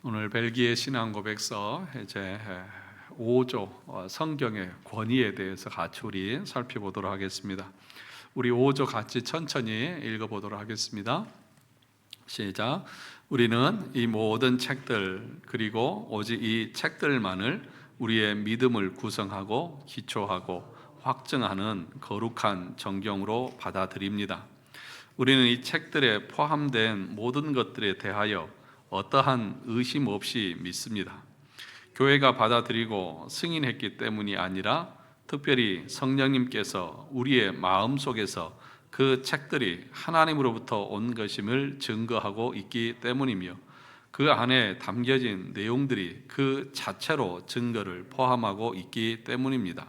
오늘 벨기에 신앙 고백서 이제 5조 성경의 권위에 대해서 같이 우리 살펴보도록 하겠습니다. 우리 5조 같이 천천히 읽어보도록 하겠습니다. 시작. 우리는 이 모든 책들 그리고 오직 이 책들만을 우리의 믿음을 구성하고 기초하고 확증하는 거룩한 정경으로 받아들입니다. 우리는 이 책들에 포함된 모든 것들에 대하여 어떠한 의심 없이 믿습니다. 교회가 받아들이고 승인했기 때문이 아니라 특별히 성령님께서 우리의 마음속에서 그 책들이 하나님으로부터 온 것임을 증거하고 있기 때문이며 그 안에 담겨진 내용들이 그 자체로 증거를 포함하고 있기 때문입니다.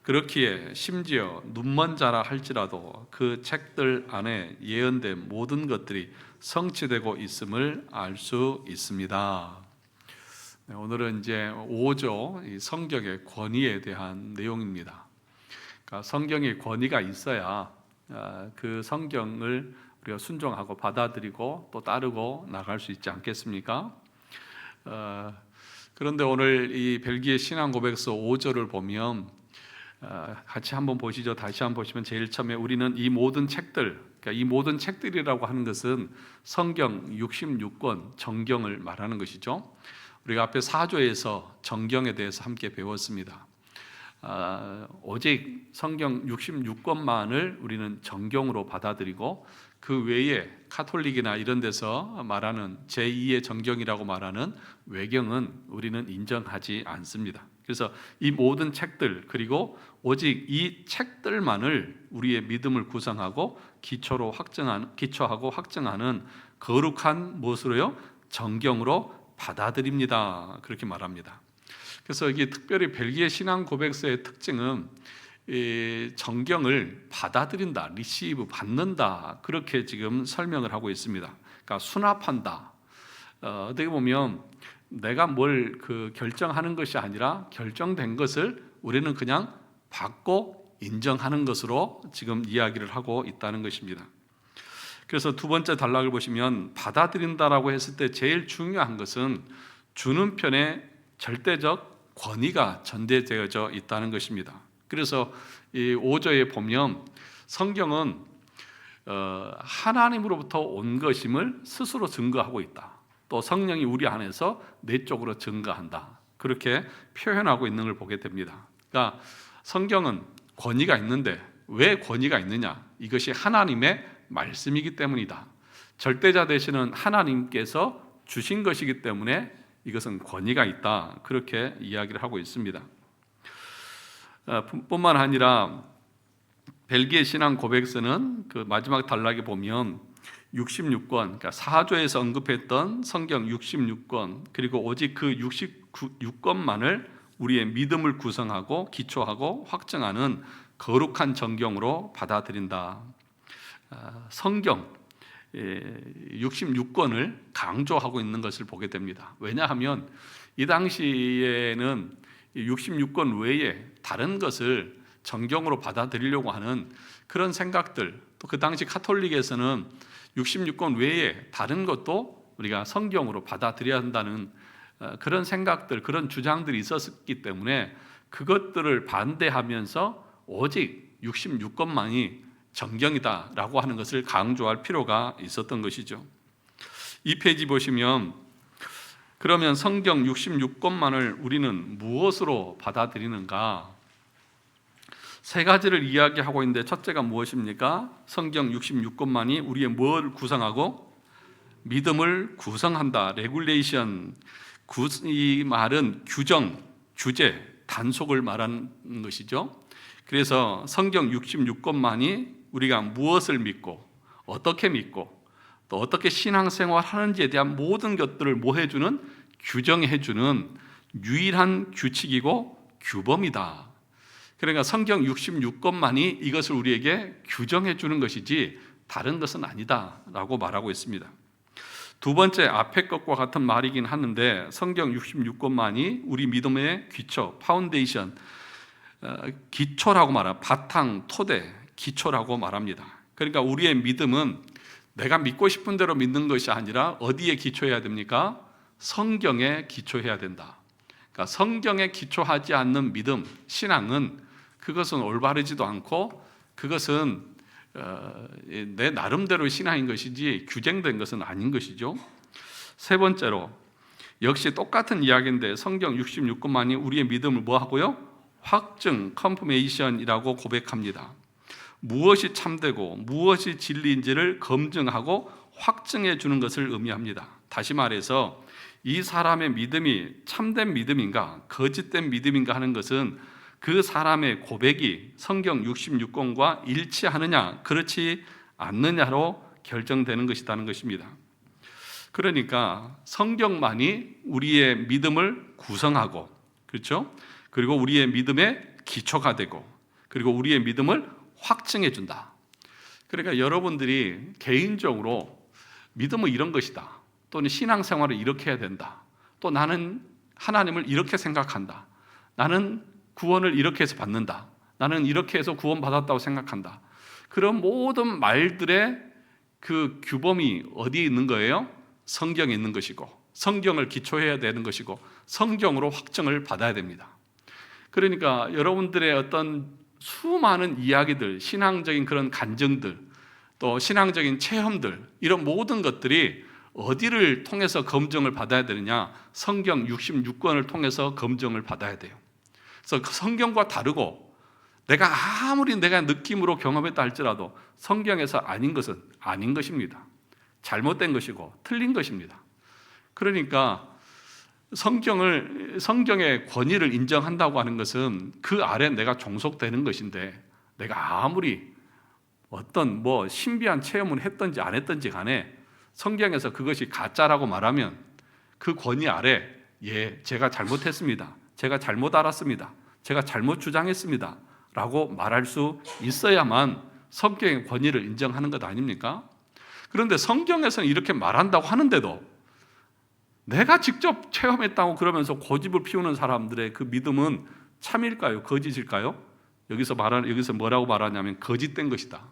그렇기에 심지어 눈먼 자라 할지라도 그 책들 안에 예언된 모든 것들이 성취되고 있음을 알 수 있습니다. 오늘은 이제 5조 성경의 권위에 대한 내용입니다. 그러니까 성경의 권위가 있어야 그 성경을 우리가 순종하고 받아들이고 또 따르고 나갈 수 있지 않겠습니까? 그런데 오늘 이 벨기에 신앙 고백서 5조를 보면 같이 한번 보시죠. 다시 한번 보시면 제일 처음에 우리는 이 모든 책들, 그러니까 이 모든 책들이라고 하는 것은 성경 66권 정경을 말하는 것이죠. 우리가 앞에 4조에서 정경에 대해서 함께 배웠습니다. 오직 성경 66권만을 우리는 정경으로 받아들이고 그 외에 카톨릭이나 이런 데서 말하는 제2의 정경이라고 말하는 외경은 우리는 인정하지 않습니다. 그래서 이 모든 책들 그리고 오직 이 책들만을 우리의 믿음을 구성하고 기초하고 확증하는 거룩한 무엇으로요? 정경으로 받아들입니다. 그렇게 말합니다. 그래서 이게 특별히 벨기에 신앙 고백서의 특징은 이 정경을 받아들인다, 리시브 받는다 그렇게 지금 설명을 하고 있습니다. 그러니까 수납한다. 어떻게 보면 내가 뭘 결정하는 것이 아니라 결정된 것을 우리는 그냥 받고 인정하는 것으로 지금 이야기를 하고 있다는 것입니다. 그래서 두 번째 단락을 보시면 받아들인다라고 했을 때 제일 중요한 것은 주는 편에 절대적 권위가 전제되어져 있다는 것입니다. 그래서 이 5조에 보면 성경은 하나님으로부터 온 것임을 스스로 증거하고 있다. 또 성령이 우리 안에서 내적으로 증거한다. 그렇게 표현하고 있는 걸 보게 됩니다. 그러니까 성경은 권위가 있는데 왜 권위가 있느냐? 이것이 하나님의 말씀이기 때문이다. 절대자 되시는 하나님께서 주신 것이기 때문에 이것은 권위가 있다. 그렇게 이야기를 하고 있습니다. 뿐만 아니라 벨기에 신앙 고백서는 그 마지막 단락에 보면 66권, 그러니까 4조에서 언급했던 성경 66권 그리고 오직 그 66권만을 우리의 믿음을 구성하고 기초하고 확증하는 거룩한 정경으로 받아들인다. 성경 66권을 강조하고 있는 것을 보게 됩니다. 왜냐하면 이 당시에는 66권 외에 다른 것을 정경으로 받아들이려고 하는 그런 생각들, 또 그 당시 카톨릭에서는 66권 외에 다른 것도 우리가 성경으로 받아들여야 한다는 그런 생각들, 그런 주장들이 있었기 때문에 그것들을 반대하면서 오직 66권만이 정경이다라고 하는 것을 강조할 필요가 있었던 것이죠. 이 페이지 보시면 그러면 성경 66권만을 우리는 무엇으로 받아들이는가? 세 가지를 이야기하고 있는데 첫째가 무엇입니까? 성경 66권만이 우리의 뭘 구성하고? 믿음을 구성한다. 레귤레이션. 이 말은 규정, 규제, 단속을 말하는 것이죠. 그래서 성경 66권만이 우리가 무엇을 믿고 어떻게 믿고 또 어떻게 신앙생활 하는지에 대한 모든 것들을 뭐 해주는? 규정해주는 유일한 규칙이고 규범이다. 그러니까 성경 66권만이 이것을 우리에게 규정해주는 것이지 다른 것은 아니다라고 말하고 있습니다. 두 번째 앞에 것과 같은 말이긴 하는데 성경 66권만이 우리 믿음의 기초, 파운데이션, 기초라고 말합니다. 바탕, 토대, 기초라고 말합니다. 그러니까 우리의 믿음은 내가 믿고 싶은 대로 믿는 것이 아니라 어디에 기초해야 됩니까? 성경에 기초해야 된다. 그러니까 성경에 기초하지 않는 믿음, 신앙은 그것은 올바르지도 않고 그것은 내 나름대로 신앙인 것이지 규정된 것은 아닌 것이죠. 세 번째로 역시 똑같은 이야기인데 성경 66권만이 우리의 믿음을 뭐 하고요? 확증, 컨퍼메이션이라고 고백합니다. 무엇이 참되고 무엇이 진리인지를 검증하고 확증해 주는 것을 의미합니다. 다시 말해서 이 사람의 믿음이 참된 믿음인가 거짓된 믿음인가 하는 것은 그 사람의 고백이 성경 66권과 일치하느냐 그렇지 않느냐로 결정되는 것이라는 것입니다. 그러니까 성경만이 우리의 믿음을 구성하고, 그렇죠? 그리고 우리의 믿음의 기초가 되고, 그리고 우리의 믿음을 확증해 준다. 그러니까 여러분들이 개인적으로 믿음은 이런 것이다, 또는 신앙생활을 이렇게 해야 된다, 또 나는 하나님을 이렇게 생각한다, 나는 구원을 이렇게 해서 받는다, 나는 이렇게 해서 구원받았다고 생각한다. 그런 모든 말들의 그 규범이 어디에 있는 거예요? 성경에 있는 것이고, 성경을 기초해야 되는 것이고, 성경으로 확증을 받아야 됩니다. 그러니까 여러분들의 어떤 수많은 이야기들, 신앙적인 그런 간증들, 또 신앙적인 체험들, 이런 모든 것들이 어디를 통해서 검증을 받아야 되느냐? 성경 66권을 통해서 검증을 받아야 돼요. 그래서 그 성경과 다르고 내가 아무리 내가 느낌으로 경험했다 할지라도 성경에서 아닌 것은 아닌 것입니다. 잘못된 것이고 틀린 것입니다. 그러니까 성경의 권위를 인정한다고 하는 것은 그 아래 내가 종속되는 것인데, 내가 아무리 어떤 신비한 체험을 했든지 안 했든지 간에 성경에서 그것이 가짜라고 말하면 그 권위 아래 제가 잘못했습니다, 제가 잘못 알았습니다, 제가 잘못 주장했습니다 라고 말할 수 있어야만 성경의 권위를 인정하는 것 아닙니까? 그런데 성경에서는 이렇게 말한다고 하는데도 내가 직접 체험했다고 그러면서 고집을 피우는 사람들의 그 믿음은 참일까요? 거짓일까요? 여기서 뭐라고 말하냐면 거짓된 것이다,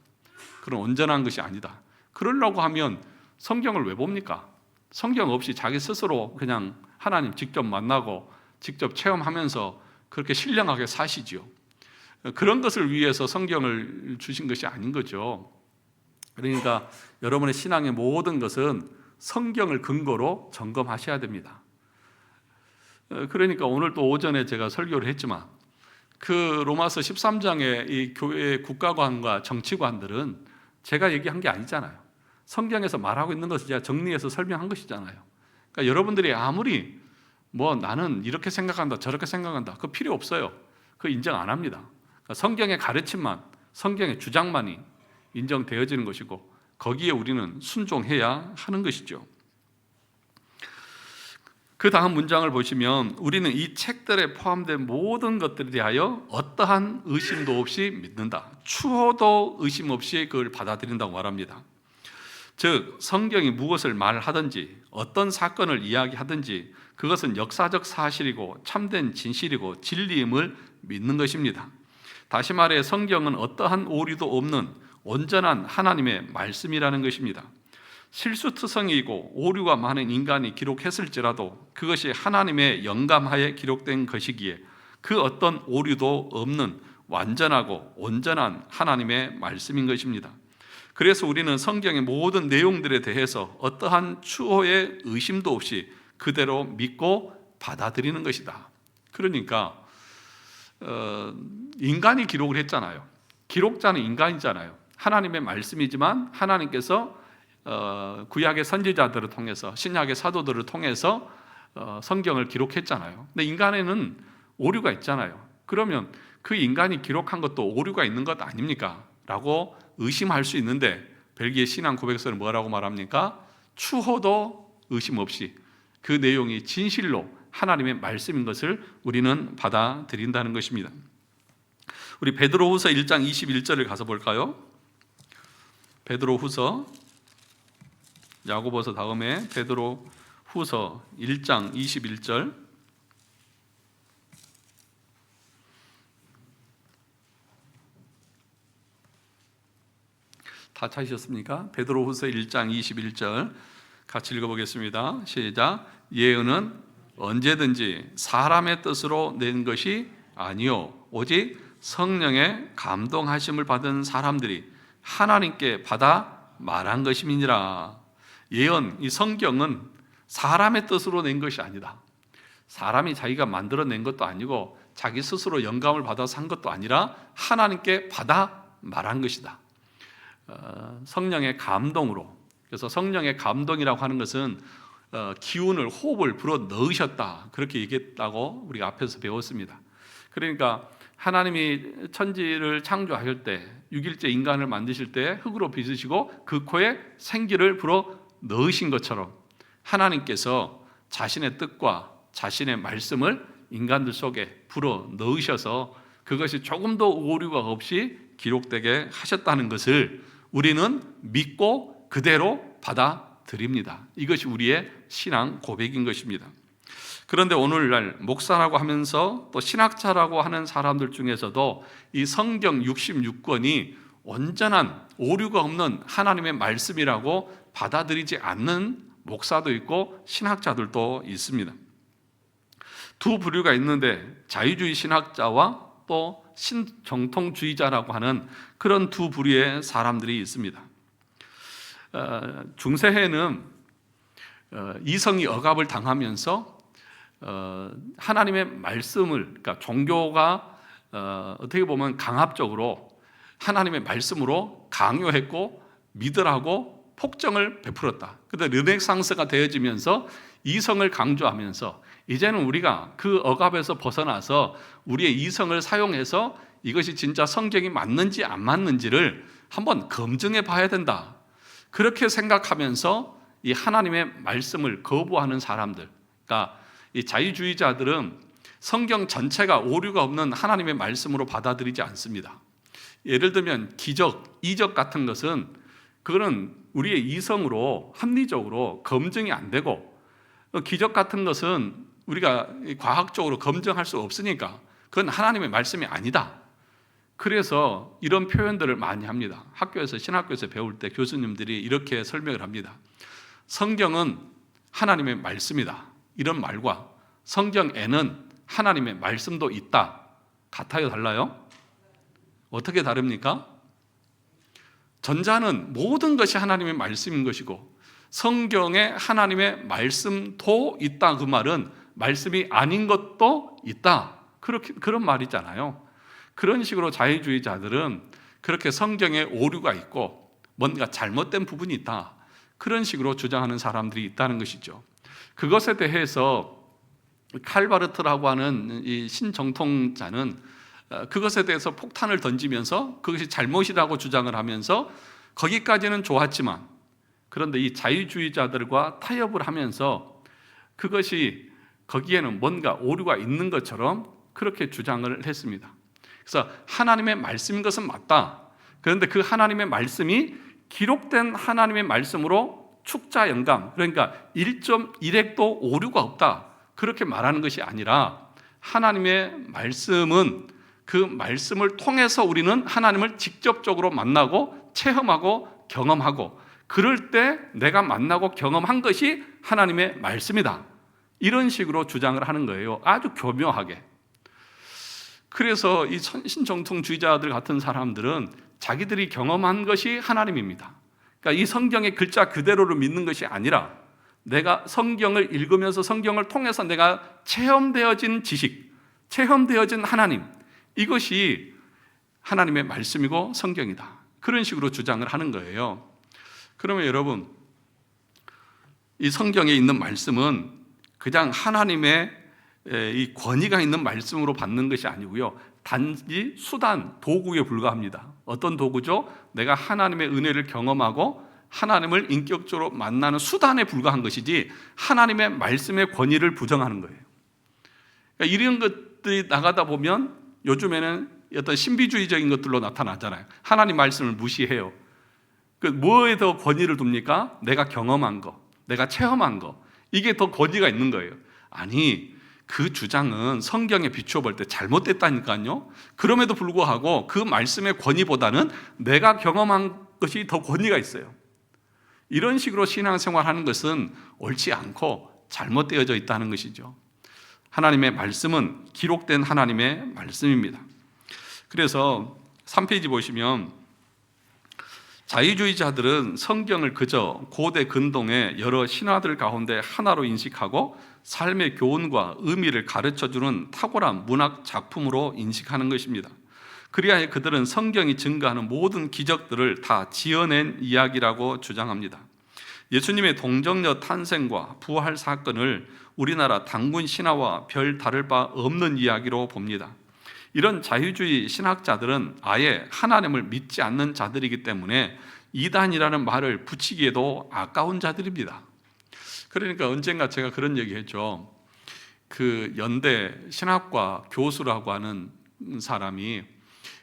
그런 온전한 것이 아니다. 그러려고 하면 성경을 왜 봅니까? 성경 없이 자기 스스로 그냥 하나님 직접 만나고 직접 체험하면서 그렇게 신령하게 사시지요. 그런 것을 위해서 성경을 주신 것이 아닌 거죠. 그러니까 여러분의 신앙의 모든 것은 성경을 근거로 점검하셔야 됩니다. 그러니까 오늘 또 오전에 제가 설교를 했지만 그 로마서 13장의 이 교회의 국가관과 정치관들은 제가 얘기한 게 아니잖아요. 성경에서 말하고 있는 것을 제가 정리해서 설명한 것이잖아요. 그러니까 여러분들이 아무리 나는 이렇게 생각한다, 저렇게 생각한다, 그거 필요 없어요. 그거 인정 안 합니다. 그러니까 성경의 가르침만, 성경의 주장만이 인정되어지는 것이고 거기에 우리는 순종해야 하는 것이죠. 그 다음 문장을 보시면 우리는 이 책들에 포함된 모든 것들에 대하여 어떠한 의심도 없이 믿는다. 추호도 의심 없이 그걸 받아들인다고 말합니다. 즉 성경이 무엇을 말하든지 어떤 사건을 이야기하든지 그것은 역사적 사실이고 참된 진실이고 진리임을 믿는 것입니다. 다시 말해 성경은 어떠한 오류도 없는 온전한 하나님의 말씀이라는 것입니다. 실수투성이고 오류가 많은 인간이 기록했을지라도 그것이 하나님의 영감하에 기록된 것이기에 그 어떤 오류도 없는 완전하고 온전한 하나님의 말씀인 것입니다. 그래서 우리는 성경의 모든 내용들에 대해서 어떠한 추호의 의심도 없이 그대로 믿고 받아들이는 것이다. 그러니까 인간이 기록을 했잖아요. 기록자는 인간이잖아요. 하나님의 말씀이지만 하나님께서 구약의 선지자들을 통해서, 신약의 사도들을 통해서 성경을 기록했잖아요. 근데 인간에는 오류가 있잖아요. 그러면 그 인간이 기록한 것도 오류가 있는 것 아닙니까? 라고 의심할 수 있는데 벨기에 신앙 고백서는 뭐라고 말합니까? 추호도 의심 없이 그 내용이 진실로 하나님의 말씀인 것을 우리는 받아들인다는 것입니다. 우리 베드로후서 1장 21절을 가서 볼까요? 베드로후서, 야고보서 다음에 베드로후서 1장 21절. 다 찾으셨습니까? 베드로후서 1장 21절. 같이 읽어보겠습니다. 시작. 예언은 언제든지 사람의 뜻으로 낸 것이 아니요 오직 성령의 감동하심을 받은 사람들이 하나님께 받아 말한 것임이니라. 예언, 이 성경은 사람의 뜻으로 낸 것이 아니다. 사람이 자기가 만들어낸 것도 아니고 자기 스스로 영감을 받아서 한 것도 아니라 하나님께 받아 말한 것이다. 성령의 감동으로. 그래서 성령의 감동이라고 하는 것은 기운을, 호흡을 불어 넣으셨다, 그렇게 얘기했다고 우리가 앞에서 배웠습니다. 그러니까 하나님이 천지를 창조하실 때, 6일째 인간을 만드실 때 흙으로 빚으시고 그 코에 생기를 불어 넣으신 것처럼 하나님께서 자신의 뜻과 자신의 말씀을 인간들 속에 불어 넣으셔서 그것이 조금도 오류가 없이 기록되게 하셨다는 것을 우리는 믿고 그대로 받아들입니다. 이것이 우리의 신앙 고백인 것입니다. 그런데 오늘날 목사라고 하면서 또 신학자라고 하는 사람들 중에서도 이 성경 66권이 온전한 오류가 없는 하나님의 말씀이라고 받아들이지 않는 목사도 있고 신학자들도 있습니다. 두 부류가 있는데 자유주의 신학자와 또 신정통주의자라고 하는 그런 두 부류의 사람들이 있습니다. 중세에는 이성이 억압을 당하면서 하나님의 말씀을, 그러니까 종교가 어떻게 보면 강압적으로 하나님의 말씀으로 강요했고 믿으라고 폭정을 베풀었다. 그런데 르네상스가 되어지면서 이성을 강조하면서 이제는 우리가 그 억압에서 벗어나서 우리의 이성을 사용해서 이것이 진짜 성경이 맞는지 안 맞는지를 한번 검증해 봐야 된다. 그렇게 생각하면서 이 하나님의 말씀을 거부하는 사람들, 그러니까 이 자유주의자들은 성경 전체가 오류가 없는 하나님의 말씀으로 받아들이지 않습니다. 예를 들면 기적, 이적 같은 것은 그거는 우리의 이성으로 합리적으로 검증이 안 되고, 기적 같은 것은 우리가 과학적으로 검증할 수 없으니까 그건 하나님의 말씀이 아니다. 그래서 이런 표현들을 많이 합니다. 학교에서, 신학교에서 배울 때 교수님들이 이렇게 설명을 합니다. 성경은 하나님의 말씀이다, 이런 말과 성경에는 하나님의 말씀도 있다, 같아요, 달라요? 어떻게 다릅니까? 전자는 모든 것이 하나님의 말씀인 것이고 성경에 하나님의 말씀도 있다, 그 말은 말씀이 아닌 것도 있다, 그런 말이잖아요. 그런 식으로 자유주의자들은 그렇게 성경에 오류가 있고 뭔가 잘못된 부분이 있다, 그런 식으로 주장하는 사람들이 있다는 것이죠. 그것에 대해서 칼바르트라고 하는 이 신정통자는 그것에 대해서 폭탄을 던지면서 그것이 잘못이라고 주장을 하면서 거기까지는 좋았지만, 그런데 이 자유주의자들과 타협을 하면서 그것이 거기에는 뭔가 오류가 있는 것처럼 그렇게 주장을 했습니다. 그래서 하나님의 말씀인 것은 맞다. 그런데 그 하나님의 말씀이 기록된 하나님의 말씀으로 축자 영감, 그러니까 1.1핵도 오류가 없다, 그렇게 말하는 것이 아니라 하나님의 말씀은 그 말씀을 통해서 우리는 하나님을 직접적으로 만나고 체험하고 경험하고, 그럴 때 내가 만나고 경험한 것이 하나님의 말씀이다, 이런 식으로 주장을 하는 거예요. 아주 교묘하게. 그래서 이 신정통주의자들 같은 사람들은 자기들이 경험한 것이 하나님입니다. 그러니까 이 성경의 글자 그대로를 믿는 것이 아니라 내가 성경을 읽으면서 성경을 통해서 내가 체험되어진 지식, 체험되어진 하나님, 이것이 하나님의 말씀이고 성경이다, 그런 식으로 주장을 하는 거예요. 그러면 여러분, 이 성경에 있는 말씀은 그냥 하나님의 이 권위가 있는 말씀으로 받는 것이 아니고요, 단지 수단, 도구에 불과합니다. 어떤 도구죠? 내가 하나님의 은혜를 경험하고 하나님을 인격적으로 만나는 수단에 불과한 것이지 하나님의 말씀의 권위를 부정하는 거예요. 그러니까 이런 것들이 나가다 보면 요즘에는 어떤 신비주의적인 것들로 나타나잖아요. 하나님 말씀을 무시해요. 뭐에 더 권위를 둡니까? 내가 경험한 거, 내가 체험한 거, 이게 더 권위가 있는 거예요. 아니, 그 주장은 성경에 비추어 볼 때 잘못됐다니까요. 그럼에도 불구하고 그 말씀의 권위보다는 내가 경험한 것이 더 권위가 있어요. 이런 식으로 신앙생활하는 것은 옳지 않고 잘못되어져 있다는 것이죠. 하나님의 말씀은 기록된 하나님의 말씀입니다. 그래서 3페이지 보시면 자유주의자들은 성경을 그저 고대 근동의 여러 신화들 가운데 하나로 인식하고 삶의 교훈과 의미를 가르쳐주는 탁월한 문학 작품으로 인식하는 것입니다. 그리하여 그들은 성경이 증거하는 모든 기적들을 다 지어낸 이야기라고 주장합니다. 예수님의 동정녀 탄생과 부활 사건을 우리나라 단군 신화와 별 다를 바 없는 이야기로 봅니다. 이런 자유주의 신학자들은 아예 하나님을 믿지 않는 자들이기 때문에 이단이라는 말을 붙이기에도 아까운 자들입니다. 그러니까 언젠가 제가 그런 얘기 했죠. 그 연대 신학과 교수라고 하는 사람이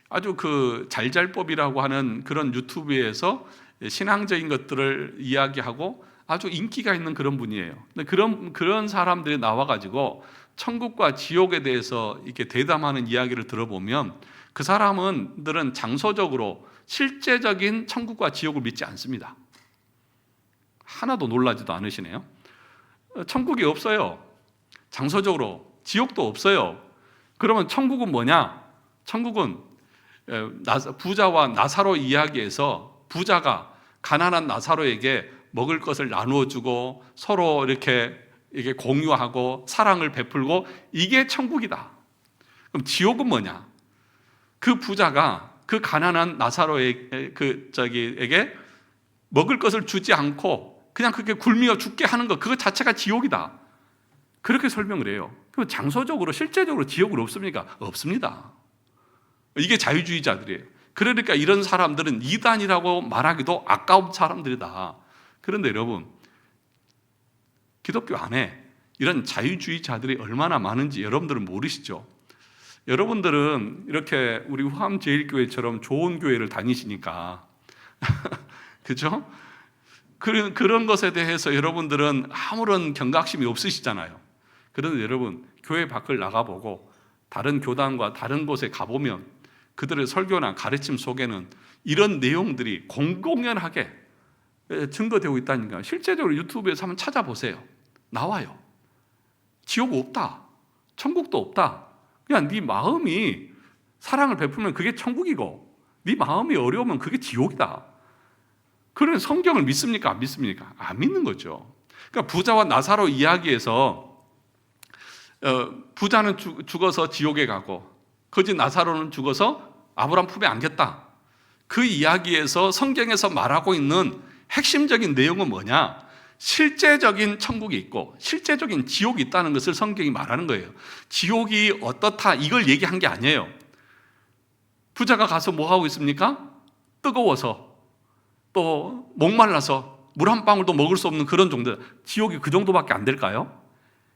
아주 그 잘잘법이라고 하는 그런 유튜브에서 신앙적인 것들을 이야기하고 아주 인기가 있는 그런 분이에요. 근데 그런 사람들이 나와가지고 천국과 지옥에 대해서 이렇게 대담하는 이야기를 들어보면 그 사람들은 장소적으로 실제적인 천국과 지옥을 믿지 않습니다. 하나도 놀라지도 않으시네요. 천국이 없어요. 장소적으로 지옥도 없어요. 그러면 천국은 뭐냐? 천국은 부자와 나사로 이야기에서 부자가 가난한 나사로에게 먹을 것을 나누어 주고 서로 이렇게 공유하고 사랑을 베풀고 이게 천국이다. 그럼 지옥은 뭐냐? 그 부자가 그 가난한 나사로에게 먹을 것을 주지 않고 그냥 그렇게 굶어 죽게 하는 것, 그것 자체가 지옥이다. 그렇게 설명을 해요. 그럼 장소적으로 실제적으로 지옥은 없습니까? 없습니다. 이게 자유주의자들이에요. 그러니까 이런 사람들은 이단이라고 말하기도 아까운 사람들이다. 그런데 여러분, 기독교 안에 이런 자유주의자들이 얼마나 많은지 여러분들은 모르시죠? 여러분들은 이렇게 우리 후암제일교회처럼 좋은 교회를 다니시니까 그죠? 그런 것에 대해서 여러분들은 아무런 경각심이 없으시잖아요. 그런데 여러분, 교회 밖을 나가보고 다른 교단과 다른 곳에 가보면 그들의 설교나 가르침 속에는 이런 내용들이 공공연하게 증거되고 있다니까. 실제적으로 유튜브에서 한번 찾아보세요. 나와요. 지옥 없다. 천국도 없다. 그냥 네 마음이 사랑을 베풀면 그게 천국이고 네 마음이 어려우면 그게 지옥이다. 그러면 성경을 믿습니까? 안 믿습니까? 안 믿는 거죠. 그러니까 부자와 나사로 이야기에서 부자는 죽어서 지옥에 가고 거지 나사로는 죽어서 아브라함 품에 안겼다. 그 이야기에서 성경에서 말하고 있는 핵심적인 내용은 뭐냐? 실제적인 천국이 있고 실제적인 지옥이 있다는 것을 성경이 말하는 거예요. 지옥이 어떻다 이걸 얘기한 게 아니에요. 부자가 가서 뭐 하고 있습니까? 뜨거워서 또 목말라서 물 한 방울도 먹을 수 없는 그런 정도. 지옥이 그 정도밖에 안 될까요?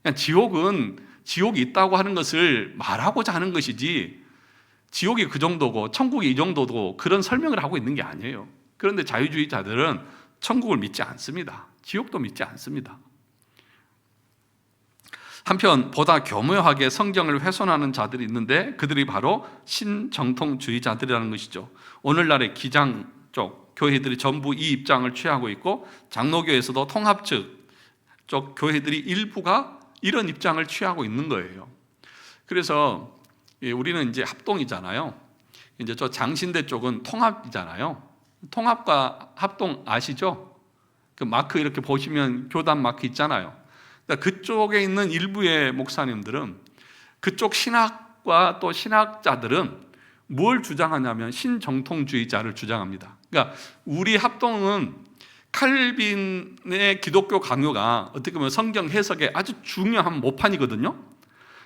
그냥 지옥은 지옥이 있다고 하는 것을 말하고자 하는 것이지 지옥이 그 정도고 천국이 이 정도고 그런 설명을 하고 있는 게 아니에요. 그런데 자유주의자들은 천국을 믿지 않습니다. 지옥도 믿지 않습니다. 한편 보다 교묘하게 성경을 훼손하는 자들이 있는데 그들이 바로 신정통주의자들이라는 것이죠. 오늘날의 기장 쪽 교회들이 전부 이 입장을 취하고 있고 장로교에서도 통합측 쪽 교회들이 일부가 이런 입장을 취하고 있는 거예요. 그래서 우리는 이제 합동이잖아요. 이제 저 장신대 쪽은 통합이잖아요. 통합과 합동 아시죠? 그 마크 이렇게 보시면 교단 마크 있잖아요. 그러니까 그쪽에 있는 일부의 목사님들은 그쪽 신학과 또 신학자들은 뭘 주장하냐면 신정통주의자를 주장합니다. 그러니까 우리 합동은 칼빈의 기독교 강요가 어떻게 보면 성경 해석에 아주 중요한 모판이거든요.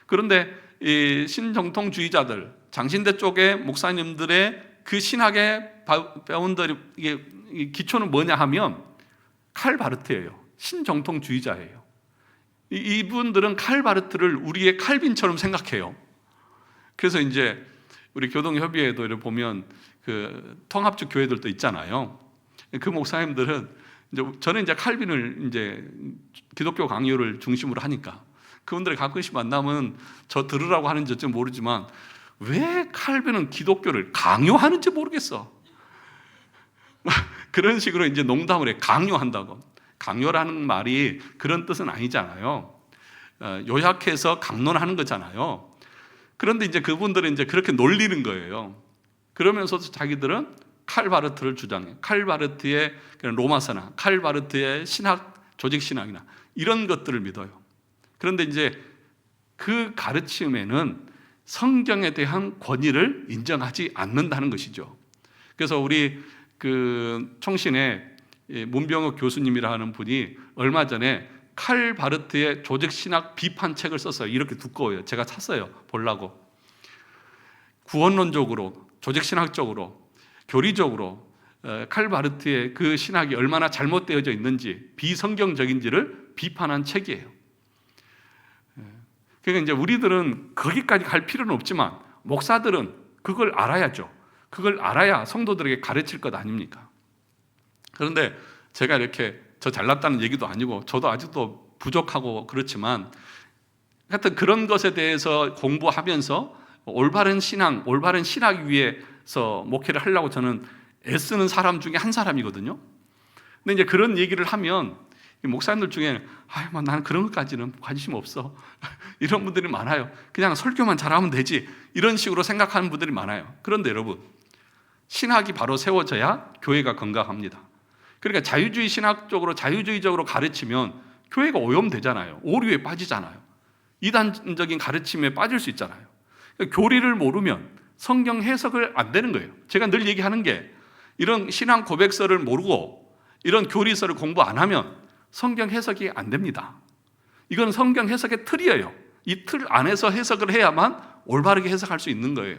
그런데 이 신정통주의자들, 장신대 쪽의 목사님들의 그 신학의 배운들이 기초는 뭐냐 하면 칼바르트예요. 신정통주의자예요. 이분들은 칼바르트를 우리의 칼빈처럼 생각해요. 그래서 이제 우리 교동협의회도 이렇게 보면 그 통합적 교회들도 있잖아요. 그 목사님들은 저는 이제 칼빈을 이제 기독교 강요를 중심으로 하니까 그분들이 가끔씩 만나면 저 들으라고 하는지 좀 모르지만 왜 칼빈은 기독교를 강요하는지 모르겠어. 그런 식으로 이제 농담을 해. 강요한다고. 강요라는 말이 그런 뜻은 아니잖아요. 요약해서 강론하는 거잖아요. 그런데 이제 그분들은 이제 그렇게 놀리는 거예요. 그러면서도 자기들은 칼바르트를 주장해. 칼바르트의 로마서나 칼바르트의 신학, 조직 신학이나 이런 것들을 믿어요. 그런데 이제 그 가르침에는 성경에 대한 권위를 인정하지 않는다는 것이죠. 그래서 우리 그 총신의 문병옥 교수님이라 하는 분이 얼마 전에 칼바르트의 조직 신학 비판 책을 썼어요. 이렇게 두꺼워요. 제가 샀어요. 보려고. 구원론적으로, 조직 신학적으로, 교리적으로 칼바르트의 그 신학이 얼마나 잘못되어져 있는지, 비성경적인지를 비판한 책이에요. 그러니까 이제 우리들은 거기까지 갈 필요는 없지만 목사들은 그걸 알아야죠. 그걸 알아야 성도들에게 가르칠 것 아닙니까? 그런데 제가 이렇게 저 잘났다는 얘기도 아니고 저도 아직도 부족하고 그렇지만 하여튼 그런 것에 대해서 공부하면서 올바른 신앙, 올바른 신학 위에서 목회를 하려고 저는 애쓰는 사람 중에 한 사람이거든요. 근데 이제 그런 얘기를 하면 목사님들 중에 뭐 나는 그런 것까지는 관심 없어 이런 분들이 많아요. 그냥 설교만 잘하면 되지 이런 식으로 생각하는 분들이 많아요. 그런데 여러분, 신학이 바로 세워져야 교회가 건강합니다. 그러니까 자유주의 신학적으로 자유주의적으로 가르치면 교회가 오염되잖아요. 오류에 빠지잖아요. 이단적인 가르침에 빠질 수 있잖아요. 그러니까 교리를 모르면 성경 해석을 안 되는 거예요. 제가 늘 얘기하는 게 이런 신앙 고백서를 모르고 이런 교리서를 공부 안 하면 성경 해석이 안 됩니다. 이건 성경 해석의 틀이에요. 이 틀 안에서 해석을 해야만 올바르게 해석할 수 있는 거예요.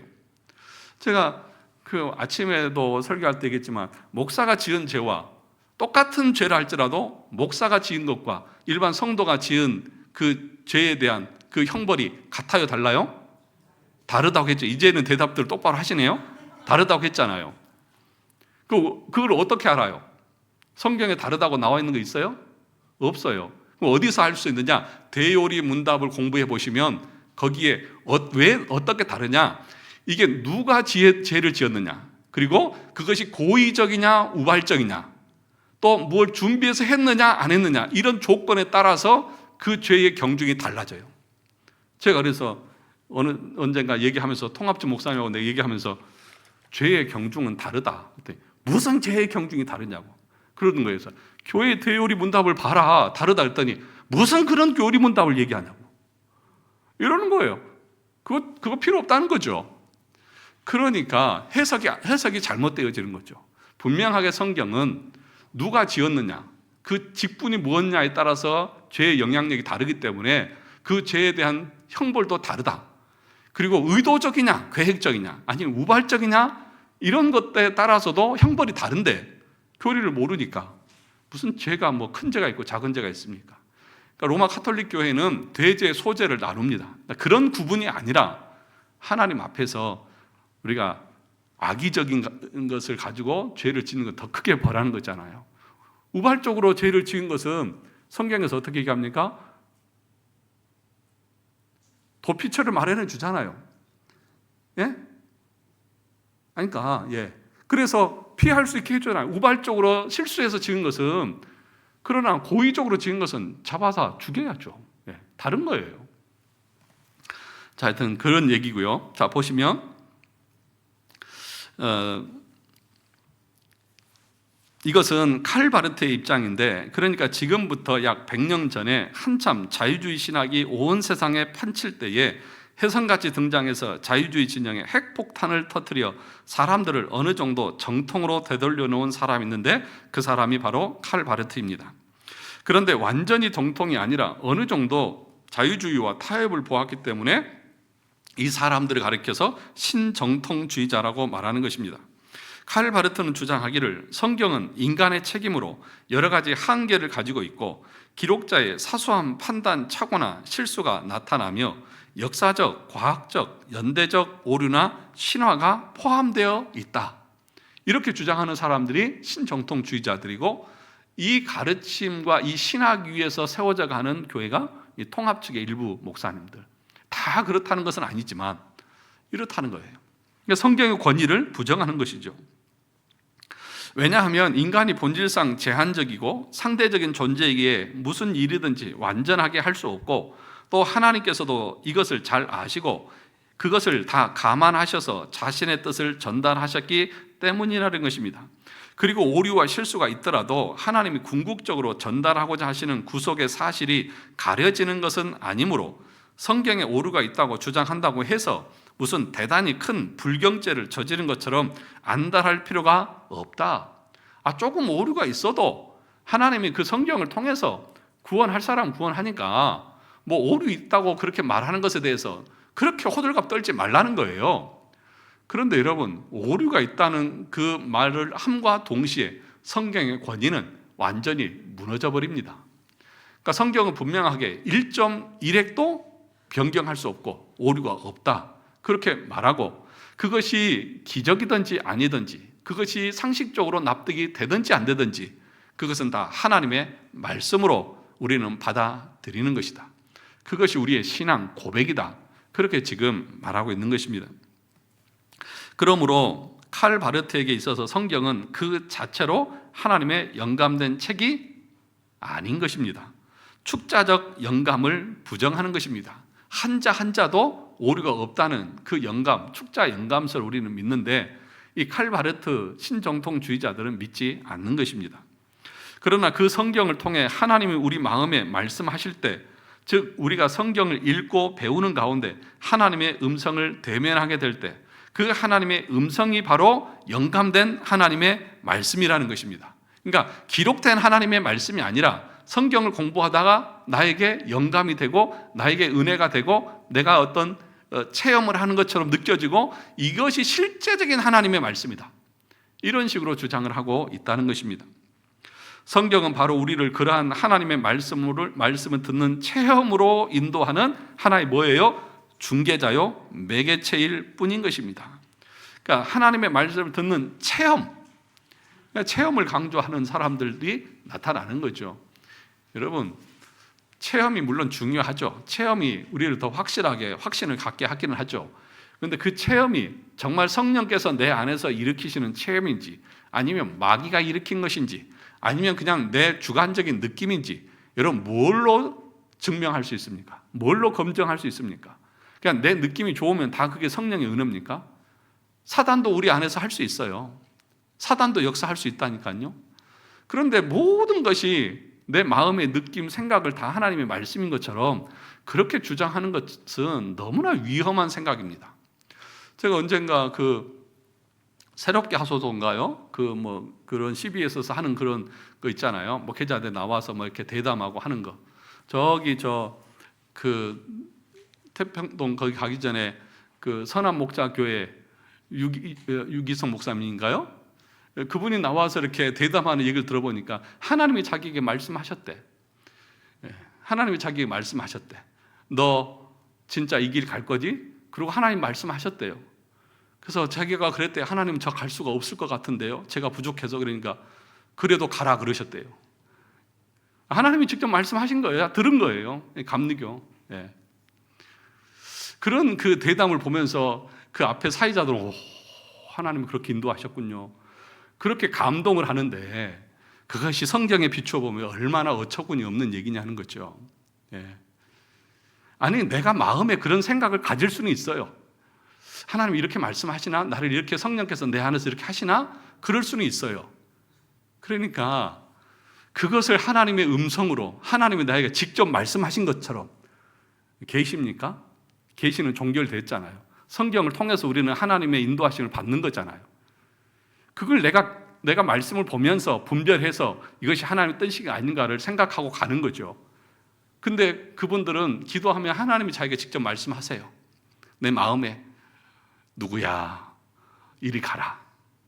제가 그 아침에도 설교할 때 얘기했지만 목사가 지은 죄와 똑같은 죄를 할지라도 목사가 지은 것과 일반 성도가 지은 그 죄에 대한 그 형벌이 같아요, 달라요? 다르다고 했죠. 이제는 대답들 똑바로 하시네요. 다르다고 했잖아요. 그걸 어떻게 알아요? 성경에 다르다고 나와 있는 거 있어요? 없어요. 그럼 어디서 알 수 있느냐? 대요리 문답을 공부해 보시면 거기에 왜 어떻게 다르냐? 이게 누가 죄를 지었느냐? 그리고 그것이 고의적이냐 우발적이냐? 또 뭘 준비해서 했느냐 안 했느냐? 이런 조건에 따라서 그 죄의 경중이 달라져요. 제가 그래서 언젠가 얘기하면서 통합주 목사님하고 내가 얘기하면서 죄의 경중은 다르다. 무슨 죄의 경중이 다르냐고 그러는 거예요. 그래서 교회 대요리 문답을 봐라. 다르다 했더니 무슨 그런 교리 문답을 얘기하냐고 이러는 거예요. 그거 필요 없다는 거죠. 그러니까 해석이 잘못되어지는 거죠. 분명하게 성경은 누가 지었느냐, 그 직분이 무엇냐에 따라서 죄의 영향력이 다르기 때문에 그 죄에 대한 형벌도 다르다. 그리고 의도적이냐, 계획적이냐, 아니면 우발적이냐 이런 것에 따라서도 형벌이 다른데 교리를 모르니까 무슨 죄가 뭐 큰 죄가 있고 작은 죄가 있습니까? 그러니까 로마 카톨릭 교회는 대죄, 소죄를 나눕니다. 그런 구분이 아니라 하나님 앞에서 우리가 악의적인 것을 가지고 죄를 짓는 건 더 크게 벌하는 거잖아요. 우발적으로 죄를 지은 것은 성경에서 어떻게 얘기합니까? 도피처를 마련해 주잖아요. 예? 그러니까 그래서 피할 수 있게 해줘요. 우발적으로 실수해서 지은 것은, 그러나 고의적으로 지은 것은 잡아서 죽여야죠. 다른 거예요. 자, 하여튼 그런 얘기고요. 자, 보시면 이것은 칼바르트의 입장인데, 그러니까 지금부터 약 100년 전에 한참 자유주의 신학이 온 세상에 판칠 때에 혜성같이 등장해서 자유주의 진영에 핵폭탄을 터뜨려 사람들을 어느 정도 정통으로 되돌려 놓은 사람이 있는데 그 사람이 바로 칼바르트입니다. 그런데 완전히 정통이 아니라 어느 정도 자유주의와 타협을 보았기 때문에 이 사람들을 가리켜서 신정통주의자라고 말하는 것입니다. 칼바르트는 주장하기를 성경은 인간의 책임으로 여러 가지 한계를 가지고 있고 기록자의 사소한 판단 착오나 실수가 나타나며 역사적, 과학적, 연대적 오류나 신화가 포함되어 있다. 이렇게 주장하는 사람들이 신정통주의자들이고, 이 가르침과 이 신학 위에서 세워져 가는 교회가 이 통합 측의 일부 목사님들. 다 그렇다는 것은 아니지만 이렇다는 거예요. 그러니까 성경의 권위를 부정하는 것이죠. 왜냐하면 인간이 본질상 제한적이고 상대적인 존재이기에 무슨 일이든지 완전하게 할 수 없고, 또 하나님께서도 이것을 잘 아시고 그것을 다 감안하셔서 자신의 뜻을 전달하셨기 때문이라는 것입니다. 그리고 오류와 실수가 있더라도 하나님이 궁극적으로 전달하고자 하시는 구속의 사실이 가려지는 것은 아니므로, 성경에 오류가 있다고 주장한다고 해서 무슨 대단히 큰 불경죄를 저지른 것처럼 안달할 필요가 없다. 조금 오류가 있어도 하나님이 그 성경을 통해서 구원할 사람 구원하니까 뭐 오류 있다고 그렇게 말하는 것에 대해서 그렇게 호들갑 떨지 말라는 거예요. 그런데 여러분, 오류가 있다는 그 말을 함과 동시에 성경의 권위는 완전히 무너져 버립니다. 그러니까 성경은 분명하게 1.1획도 변경할 수 없고 오류가 없다, 그렇게 말하고, 그것이 기적이든지 아니든지, 그것이 상식적으로 납득이 되든지 안 되든지, 그것은 다 하나님의 말씀으로 우리는 받아들이는 것이다. 그것이 우리의 신앙 고백이다, 그렇게 지금 말하고 있는 것입니다. 그러므로 칼 바르트에게 있어서 성경은 그 자체로 하나님의 영감된 책이 아닌 것입니다. 축자적 영감을 부정하는 것입니다. 한자 한자도 오류가 없다는 그 영감, 축자 영감서를 우리는 믿는데, 이 칼 바르트 신정통주의자들은 믿지 않는 것입니다. 그러나 그 성경을 통해 하나님이 우리 마음에 말씀하실 때, 즉 우리가 성경을 읽고 배우는 가운데 하나님의 음성을 대면하게 될 때, 그 하나님의 음성이 바로 영감된 하나님의 말씀이라는 것입니다. 그러니까 기록된 하나님의 말씀이 아니라 성경을 공부하다가 나에게 영감이 되고 나에게 은혜가 되고 내가 어떤 체험을 하는 것처럼 느껴지고, 이것이 실제적인 하나님의 말씀이다, 이런 식으로 주장을 하고 있다는 것입니다. 성경은 바로 우리를 그러한 하나님의 말씀을 듣는 체험으로 인도하는 하나의 뭐예요? 중개자요, 매개체일 뿐인 것입니다. 그러니까 하나님의 말씀을 듣는 체험, 그러니까 체험을 강조하는 사람들이 나타나는 거죠. 여러분, 체험이 물론 중요하죠. 체험이 우리를 더 확실하게 확신을 갖게 하기는 하죠. 그런데 그 체험이 정말 성령께서 내 안에서 일으키시는 체험인지, 아니면 마귀가 일으킨 것인지, 아니면 그냥 내 주관적인 느낌인지, 여러분 뭘로 증명할 수 있습니까? 뭘로 검증할 수 있습니까? 그냥 내 느낌이 좋으면 다 그게 성령의 은혜입니까? 사단도 우리 안에서 할 수 있어요. 사단도 역사할 수 있다니까요. 그런데 모든 것이 내 마음의 느낌, 생각을 다 하나님의 말씀인 것처럼 그렇게 주장하는 것은 너무나 위험한 생각입니다. 제가 언젠가 새롭게 하소서인가요? 그런 CBS에서 하는 그런 거 있잖아요. 목회자들 나와서 이렇게 대담하고 하는 거. 저기 태평동 거기 가기 전에 선한 목자 교회 유기성 목사님인가요? 그분이 나와서 이렇게 대담하는 얘기를 들어보니까 하나님이 자기에게 말씀하셨대. 하나님이 자기에게 말씀하셨대. 너 진짜 이 길 갈 거지? 그리고 하나님 말씀하셨대요. 그래서 자기가 그랬대요. 하나님, 저 갈 수가 없을 것 같은데요, 제가 부족해서. 그러니까 그래도 가라 그러셨대요. 하나님이 직접 말씀하신 거예요. 들은 거예요. 감리교. 그런 그 대담을 보면서 그 앞에 사회자들은 하나님이 그렇게 인도하셨군요, 그렇게 감동을 하는데, 그것이 성경에 비춰보면 얼마나 어처구니 없는 얘기냐는 거죠. 아니, 내가 마음에 그런 생각을 가질 수는 있어요. 하나님 이렇게 말씀하시나? 나를 이렇게 성령께서 내 안에서 이렇게 하시나? 그럴 수는 있어요. 그러니까 그것을 하나님의 음성으로, 하나님이 나에게 직접 말씀하신 것처럼, 계시입니까? 계시는 종결됐잖아요. 성경을 통해서 우리는 하나님의 인도하심을 받는 거잖아요. 그걸 내가 말씀을 보면서 분별해서 이것이 하나님의 뜻이 아닌가를 생각하고 가는 거죠. 근데 그분들은 기도하면 하나님이 자기가 직접 말씀하세요. 내 마음에 누구야 이리 가라,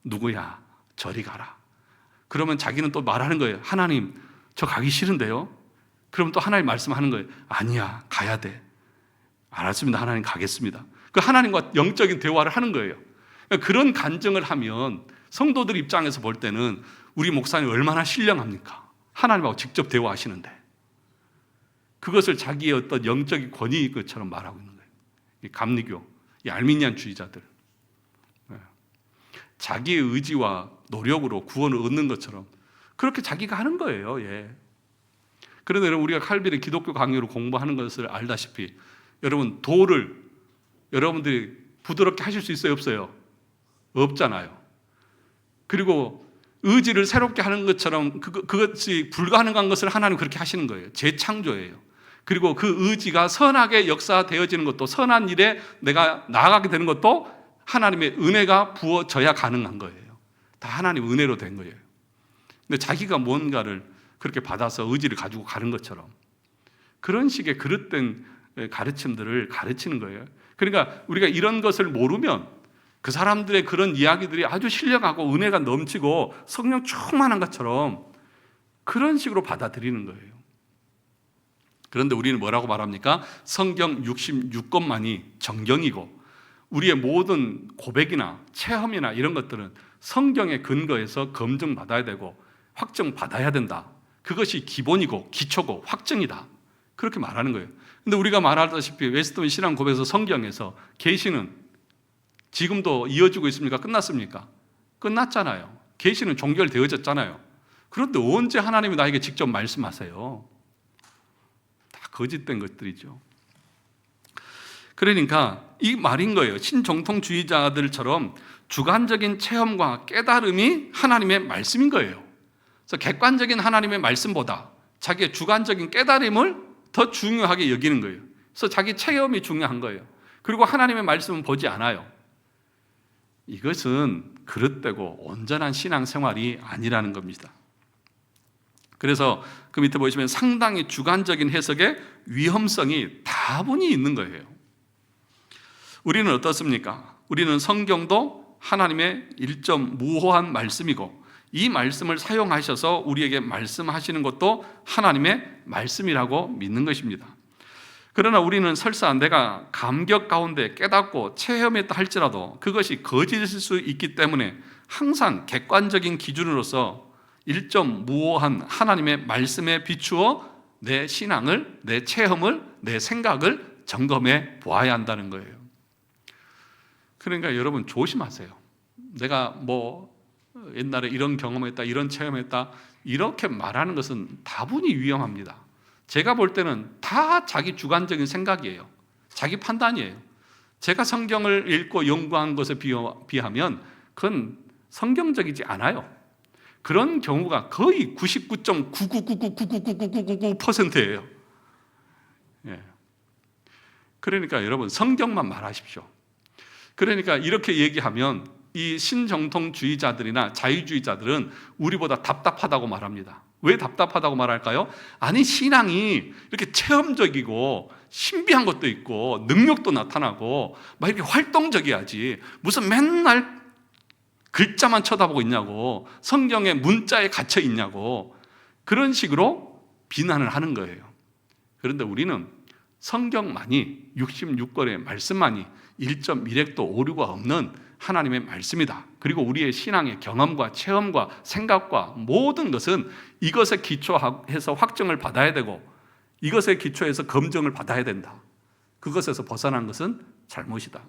누구야 저리 가라. 그러면 자기는 또 말하는 거예요. 하나님, 저 가기 싫은데요. 그러면 또 하나님 말씀하는 거예요. 아니야, 가야 돼. 알았습니다, 하나님 가겠습니다. 그 하나님과 영적인 대화를 하는 거예요. 그런 간증을 하면 성도들 입장에서 볼 때는 우리 목사님이 얼마나 신령합니까? 하나님하고 직접 대화하시는데 그것을 자기의 어떤 영적인 권위인 것처럼 말하고 있는 거예요. 이 감리교, 이 알미니안주의자들. 자기의 의지와 노력으로 구원을 얻는 것처럼 그렇게 자기가 하는 거예요. 예. 그런데 여러분, 우리가 칼빈의 기독교 강요를 공부하는 것을 알다시피 여러분, 도를 여러분들이 부드럽게 하실 수 있어요, 없어요? 없잖아요. 그리고 의지를 새롭게 하는 것처럼 그것이 불가능한 것을 하나님 그렇게 하시는 거예요. 재창조예요. 그리고 그 의지가 선하게 역사되어지는 것도, 선한 일에 내가 나아가게 되는 것도 하나님의 은혜가 부어져야 가능한 거예요. 다 하나님의 은혜로 된 거예요. 근데 자기가 뭔가를 그렇게 받아서 의지를 가지고 가는 것처럼 그런 식의 그릇된 가르침들을 가르치는 거예요. 그러니까 우리가 이런 것을 모르면 그 사람들의 그런 이야기들이 아주 신령하고 은혜가 넘치고 성령 충만한 것처럼 그런 식으로 받아들이는 거예요. 그런데 우리는 뭐라고 말합니까? 성경 66권만이 정경이고 우리의 모든 고백이나 체험이나 이런 것들은 성경의 근거에서 검증받아야 되고 확정받아야 된다. 그것이 기본이고 기초고 확정이다. 그렇게 말하는 거예요. 근데 우리가 말하다시피 웨스트민 신앙 고백에서 성경에서 계시는 지금도 이어지고 있습니까? 끝났습니까? 끝났잖아요. 계시는 종결되어졌잖아요. 그런데 언제 하나님이 나에게 직접 말씀하세요? 다 거짓된 것들이죠. 그러니까 이 말인 거예요. 신정통주의자들처럼 주관적인 체험과 깨달음이 하나님의 말씀인 거예요. 그래서 객관적인 하나님의 말씀보다 자기의 주관적인 깨달음을 더 중요하게 여기는 거예요. 그래서 자기 체험이 중요한 거예요. 그리고 하나님의 말씀은 보지 않아요. 이것은 그릇되고 온전한 신앙생활이 아니라는 겁니다. 그래서 그 밑에 보시면 상당히 주관적인 해석의 위험성이 다분히 있는 거예요. 우리는 어떻습니까? 우리는 성경도 하나님의 일점 무호한 말씀이고 이 말씀을 사용하셔서 우리에게 말씀하시는 것도 하나님의 말씀이라고 믿는 것입니다. 그러나 우리는 설사 내가 감격 가운데 깨닫고 체험했다 할지라도 그것이 거짓일 수 있기 때문에 항상 객관적인 기준으로서 일점 무호한 하나님의 말씀에 비추어 내 신앙을, 내 체험을, 내 생각을 점검해 보아야 한다는 거예요. 그러니까 여러분 조심하세요. 내가 옛날에 이런 경험했다, 이런 체험했다 이렇게 말하는 것은 다분히 위험합니다. 제가 볼 때는 다 자기 주관적인 생각이에요. 자기 판단이에요. 제가 성경을 읽고 연구한 것에 비하면 그건 성경적이지 않아요. 그런 경우가 거의 99.999999999%예요. 예. 그러니까 여러분 성경만 말하십시오. 그러니까 이렇게 얘기하면 이 신정통주의자들이나 자유주의자들은 우리보다 답답하다고 말합니다. 왜 답답하다고 말할까요? 아니 신앙이 이렇게 체험적이고 신비한 것도 있고 능력도 나타나고 막 이렇게 활동적이야지 무슨 맨날 글자만 쳐다보고 있냐고, 성경의 문자에 갇혀 있냐고 그런 식으로 비난을 하는 거예요. 그런데 우리는 성경만이 66권의 말씀만이 1.1핵도 오류가 없는 하나님의 말씀이다. 그리고 우리의 신앙의 경험과 체험과 생각과 모든 것은 이것에 기초해서 확정을 받아야 되고 이것에 기초해서 검증을 받아야 된다. 그것에서 벗어난 것은 잘못이다.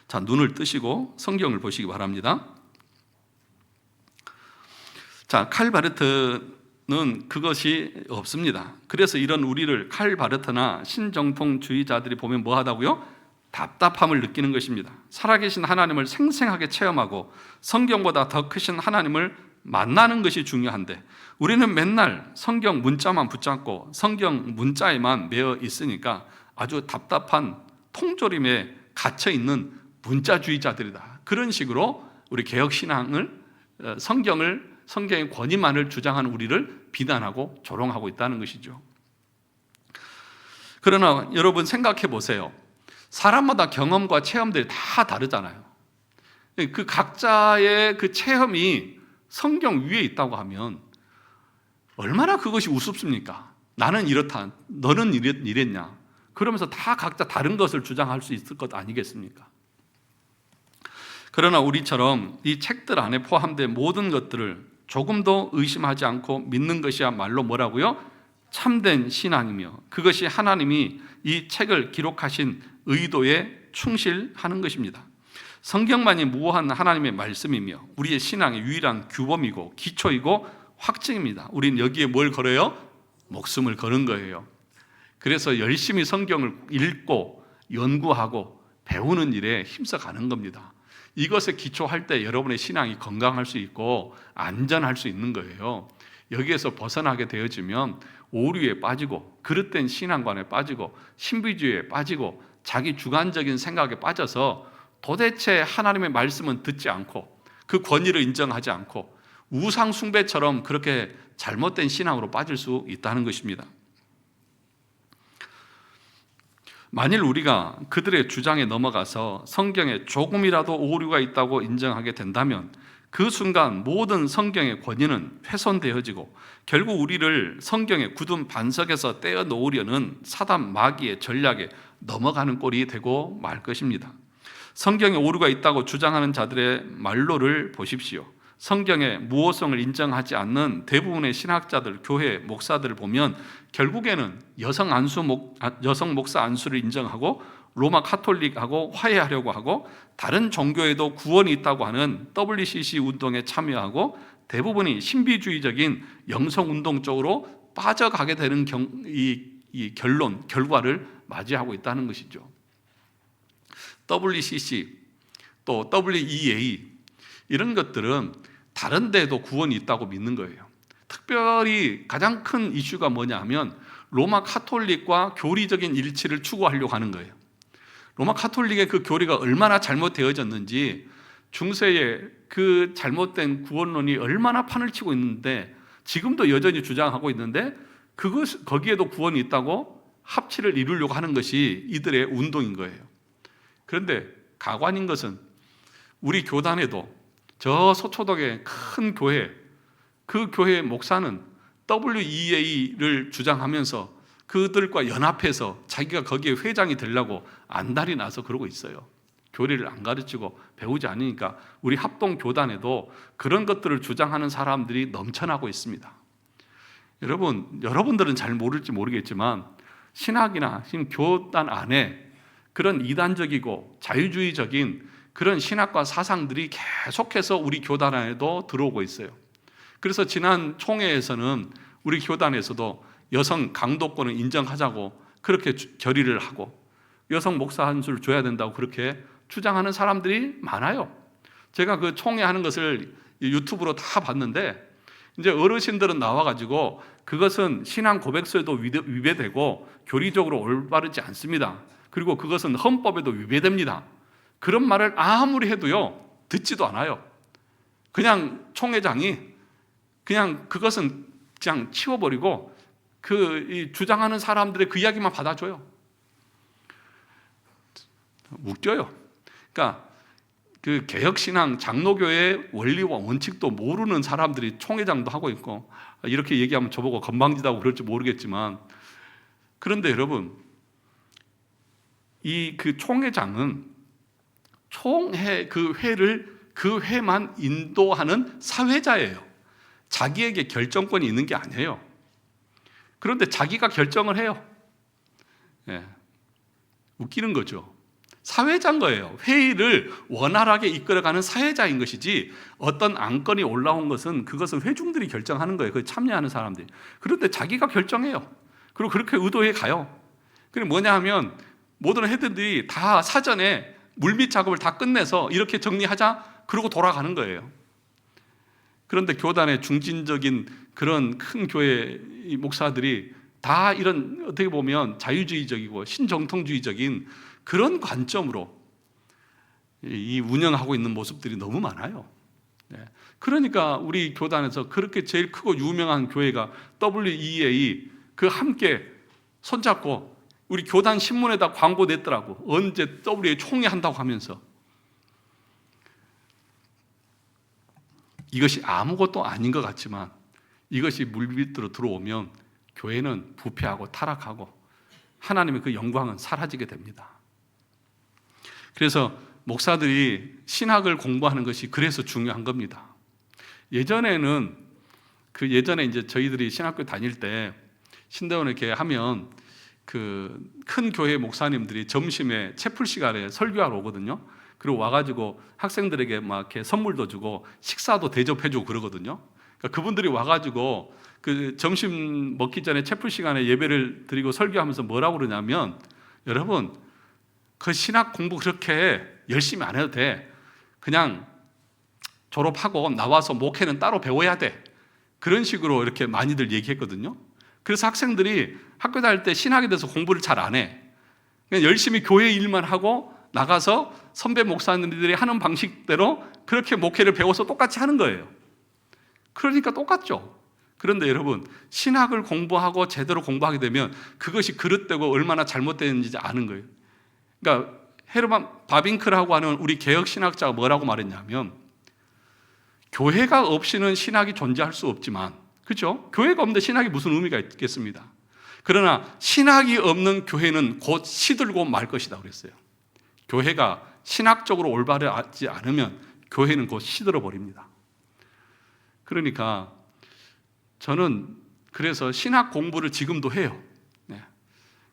자, 눈을 뜨시고 성경을 보시기 바랍니다. 자, 칼바르트는 그것이 없습니다. 그래서 이런 우리를 칼바르트나 신정통주의자들이 보면 뭐 하다고요? 답답함을 느끼는 것입니다. 살아계신 하나님을 생생하게 체험하고 성경보다 더 크신 하나님을 만나는 것이 중요한데 우리는 맨날 성경 문자만 붙잡고 성경 문자에만 매여 있으니까 아주 답답한 통조림에 갇혀 있는 문자주의자들이다. 그런 식으로 우리 개혁신앙을 성경의 권위만을 주장하는 우리를 비난하고 조롱하고 있다는 것이죠. 그러나 여러분 생각해 보세요. 사람마다 경험과 체험들이 다 다르잖아요. 그 각자의 그 체험이 성경 위에 있다고 하면 얼마나 그것이 우습습니까? 나는 이렇다, 너는 이랬냐? 그러면서 다 각자 다른 것을 주장할 수 있을 것 아니겠습니까? 그러나 우리처럼 이 책들 안에 포함된 모든 것들을 조금도 의심하지 않고 믿는 것이야말로 뭐라고요? 참된 신앙이며 그것이 하나님이 이 책을 기록하신 의도에 충실하는 것입니다. 성경만이 무한 하나님의 말씀이며 우리의 신앙의 유일한 규범이고 기초이고 확증입니다. 우리는 여기에 뭘 걸어요? 목숨을 거는 거예요. 그래서 열심히 성경을 읽고 연구하고 배우는 일에 힘써가는 겁니다. 이것에 기초할 때 여러분의 신앙이 건강할 수 있고 안전할 수 있는 거예요. 여기에서 벗어나게 되어지면 오류에 빠지고 그릇된 신앙관에 빠지고 신비주의에 빠지고 자기 주관적인 생각에 빠져서 도대체 하나님의 말씀은 듣지 않고 그 권위를 인정하지 않고 우상 숭배처럼 그렇게 잘못된 신앙으로 빠질 수 있다는 것입니다. 만일 우리가 그들의 주장에 넘어가서 성경에 조금이라도 오류가 있다고 인정하게 된다면 그 순간 모든 성경의 권위는 훼손되어지고 결국 우리를 성경의 굳은 반석에서 떼어놓으려는 사단 마귀의 전략에 넘어가는 꼴이 되고 말 것입니다. 성경에 오류가 있다고 주장하는 자들의 말로를 보십시오. 성경의 무호성을 인정하지 않는 대부분의 신학자들, 교회, 목사들을 보면 결국에는 여성 목사 안수를 인정하고 로마 카톨릭하고 화해하려고 하고 다른 종교에도 구원이 있다고 하는 WCC 운동에 참여하고 대부분이 신비주의적인 영성운동 쪽으로 빠져가게 되는 결과를 맞이하고 있다는 것이죠. WCC 또 WEA 이런 것들은 다른 데도 구원이 있다고 믿는 거예요. 특별히 가장 큰 이슈가 뭐냐 하면 로마 카톨릭과 교리적인 일치를 추구하려고 하는 거예요. 로마 카톨릭의 그 교리가 얼마나 잘못되어졌는지 중세의 그 잘못된 구원론이 얼마나 판을 치고 있는데 지금도 여전히 주장하고 있는데 거기에도 구원이 있다고 합치를 이루려고 하는 것이 이들의 운동인 거예요. 그런데 가관인 것은 우리 교단에도 저 서초동의 큰 교회, 그 교회의 목사는 WEA를 주장하면서 그들과 연합해서 자기가 거기에 회장이 되려고 안달이 나서 그러고 있어요. 교리를 안 가르치고 배우지 않으니까 우리 합동 교단에도 그런 것들을 주장하는 사람들이 넘쳐나고 있습니다. 여러분들은 잘 모를지 모르겠지만 신학이나 교단 안에 그런 이단적이고 자유주의적인 그런 신학과 사상들이 계속해서 우리 교단 안에도 들어오고 있어요. 그래서 지난 총회에서는 우리 교단에서도 여성 강도권을 인정하자고 그렇게 결의를 하고 여성 목사 한 수를 줘야 된다고 그렇게 주장하는 사람들이 많아요. 제가 그 총회하는 것을 유튜브로 다 봤는데 이제 어르신들은 나와가지고 그것은 신앙 고백서에도 위배되고 교리적으로 올바르지 않습니다. 그리고 그것은 헌법에도 위배됩니다. 그런 말을 아무리 해도요 듣지도 않아요. 그냥 총회장이 그냥 그것은 그냥 치워버리고 이 주장하는 사람들의 그 이야기만 받아줘요. 웃겨요. 그러니까 그 개혁신앙 장로교의 원리와 원칙도 모르는 사람들이 총회장도 하고 있고 이렇게 얘기하면 저보고 건방지다고 그럴지 모르겠지만 그런데 여러분 그 총회장은 그 회만 인도하는 사회자예요. 자기에게 결정권이 있는 게 아니에요. 그런데 자기가 결정을 해요. 예. 웃기는 거죠. 사회자인 거예요. 회의를 원활하게 이끌어가는 사회자인 것이지 어떤 안건이 올라온 것은 그것은 회중들이 결정하는 거예요. 그 참여하는 사람들이. 그런데 자기가 결정해요. 그리고 그렇게 의도해 가요. 그게 뭐냐 하면 모든 회들이 다 사전에 물밑 작업을 다 끝내서 이렇게 정리하자 그러고 돌아가는 거예요. 그런데 교단의 중진적인 그런 큰 교회 목사들이 다 이런 어떻게 보면 자유주의적이고 신정통주의적인 그런 관점으로 이 운영하고 있는 모습들이 너무 많아요. 그러니까 우리 교단에서 그렇게 제일 크고 유명한 교회가 WEA 그 함께 손잡고 우리 교단 신문에다 광고 냈더라고. 언제 WEA 총회 한다고 하면서. 이것이 아무것도 아닌 것 같지만 이것이 물밑으로 들어오면 교회는 부패하고 타락하고 하나님의 그 영광은 사라지게 됩니다. 그래서 목사들이 신학을 공부하는 것이 그래서 중요한 겁니다. 예전에 이제 저희들이 신학교 다닐 때 신대원에 이렇게 하면 그 큰 교회 목사님들이 점심에 채플 시간에 설교하러 오거든요. 그리고 와가지고 학생들에게 막 이렇게 선물도 주고 식사도 대접해주고 그러거든요. 그러니까 그분들이 와가지고 그 점심 먹기 전에 채플 시간에 예배를 드리고 설교하면서 뭐라고 그러냐면, 여러분 그 신학 공부 그렇게 열심히 안 해도 돼. 그냥 졸업하고 나와서 목회는 따로 배워야 돼. 그런 식으로 이렇게 많이들 얘기했거든요. 그래서 학생들이 학교 다닐 때 신학에 대해서 공부를 잘 안 해. 그냥 열심히 교회 일만 하고 나가서 선배 목사님들이 하는 방식대로 그렇게 목회를 배워서 똑같이 하는 거예요. 그러니까 똑같죠. 그런데 여러분, 신학을 공부하고 제대로 공부하게 되면 그것이 그릇되고 얼마나 잘못되는지 아는 거예요. 그러니까 헤르만 바빙크라고 하는 우리 개혁 신학자가 뭐라고 말했냐면, 교회가 없이는 신학이 존재할 수 없지만, 그렇죠? 교회가 없는데 신학이 무슨 의미가 있겠습니다. 그러나 신학이 없는 교회는 곧 시들고 말 것이다 그랬어요. 교회가 신학적으로 올바르지 않으면 교회는 곧 시들어 버립니다. 그러니까 저는 그래서 신학 공부를 지금도 해요. 네.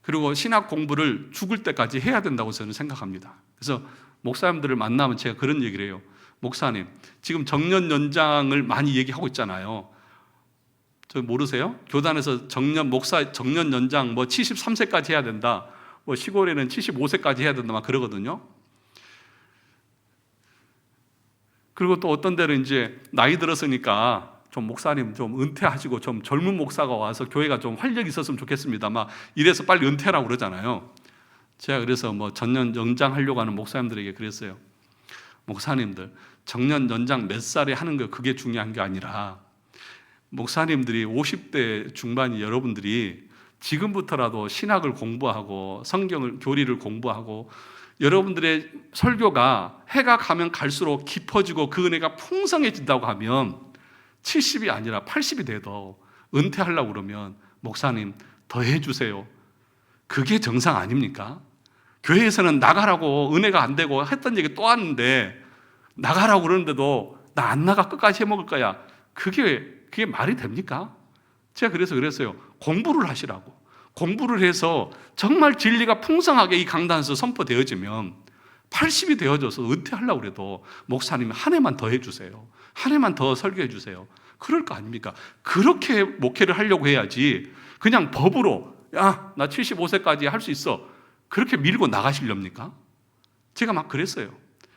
그리고 신학 공부를 죽을 때까지 해야 된다고 저는 생각합니다. 그래서 목사님들을 만나면 제가 그런 얘기를 해요. 목사님, 지금 정년 연장을 많이 얘기하고 있잖아요. 저 모르세요? 교단에서 목사 정년 연장 뭐 73세까지 해야 된다. 뭐 시골에는 75세까지 해야 된다 막 그러거든요. 그리고 또 어떤 데는 이제 나이 들었으니까 좀 목사님 좀 은퇴하시고 좀 젊은 목사가 와서 교회가 좀 활력이 있었으면 좋겠습니다. 막 이래서 빨리 은퇴라고 그러잖아요. 제가 그래서 뭐 전년 연장하려고 하는 목사님들에게 그랬어요. 목사님들, 정년 연장 몇 살에 하는 거 그게 중요한 게 아니라, 목사님들이 50대 중반이 여러분들이 지금부터라도 신학을 공부하고 성경을 교리를 공부하고 여러분들의 설교가 해가 가면 갈수록 깊어지고 그 은혜가 풍성해진다고 하면 70이 아니라 80이 돼도 은퇴하려고 그러면 목사님 더 해주세요. 그게 정상 아닙니까? 교회에서는 나가라고 은혜가 안 되고 했던 얘기 또 하는데, 나가라고 그러는데도 나 안 나가 끝까지 해먹을 거야. 그게 말이 됩니까? 제가 그래서 그랬어요. 공부를 하시라고. 공부를 해서 정말 진리가 풍성하게 이 강단에서 선포되어지면 80이 되어져서 은퇴하려고 그래도 목사님 한 해만 더 해주세요. 한 해만 더 설교해 주세요. 그럴 거 아닙니까? 그렇게 목회를 하려고 해야지 그냥 법으로 야, 나 75세까지 할 수 있어. 그렇게 밀고 나가시렵니까? 제가 막 그랬어요.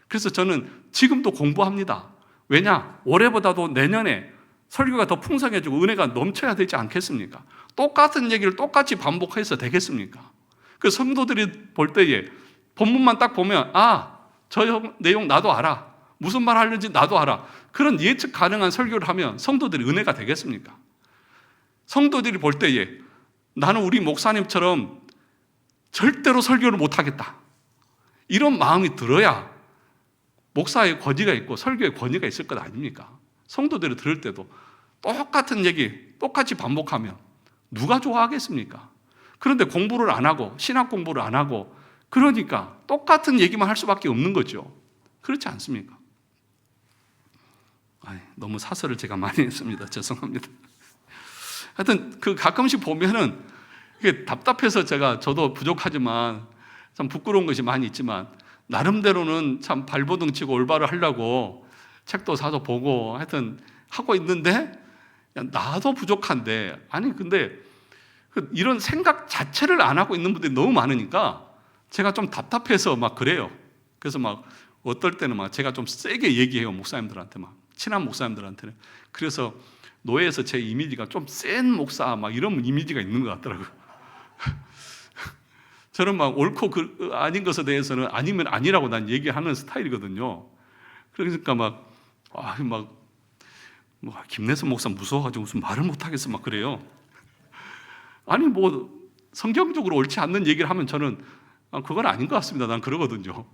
그래서 저는 지금도 공부합니다. 왜냐? 올해보다도 내년에 설교가 더 풍성해지고 은혜가 넘쳐야 되지 않겠습니까? 똑같은 얘기를 똑같이 반복해서 되겠습니까? 그 성도들이 볼 때에 본문만 딱 보면 저 내용 나도 알아. 무슨 말 하는지 나도 알아. 그런 예측 가능한 설교를 하면 성도들이 은혜가 되겠습니까? 성도들이 볼 때에 나는 우리 목사님처럼 절대로 설교를 못하겠다. 이런 마음이 들어야 목사의 권위가 있고 설교의 권위가 있을 것 아닙니까? 성도들이 들을 때도 똑같은 얘기 똑같이 반복하면 누가 좋아하겠습니까? 그런데 공부를 안 하고 신학 공부를 안 하고 그러니까 똑같은 얘기만 할 수밖에 없는 거죠. 그렇지 않습니까? 너무 사설을 제가 많이 했습니다. 죄송합니다. 하여튼 가끔씩 보면은 이게 답답해서 저도 부족하지만 참 부끄러운 것이 많이 있지만 나름대로는 참 발버둥 치고 올바로 하려고 책도 사서 보고 하여튼 하고 있는데 나도 부족한데 근데 이런 생각 자체를 안 하고 있는 분들이 너무 많으니까 제가 좀 답답해서 막 그래요. 그래서 막 어떨 때는 막 제가 좀 세게 얘기해요. 목사님들한테 막 친한 목사님들한테는. 그래서 노예에서 제 이미지가 좀 센 목사 막 이런 이미지가 있는 것 같더라고요. 저는 막 옳고 아닌 것에 대해서는 아니면 아니라고 난 얘기하는 스타일이거든요. 그러니까 막 김내선 목사 무서워가지고 무슨 말을 못하겠어 막 그래요. 뭐 성경적으로 옳지 않는 얘기를 하면 저는 그건 아닌 것 같습니다. 난 그러거든요.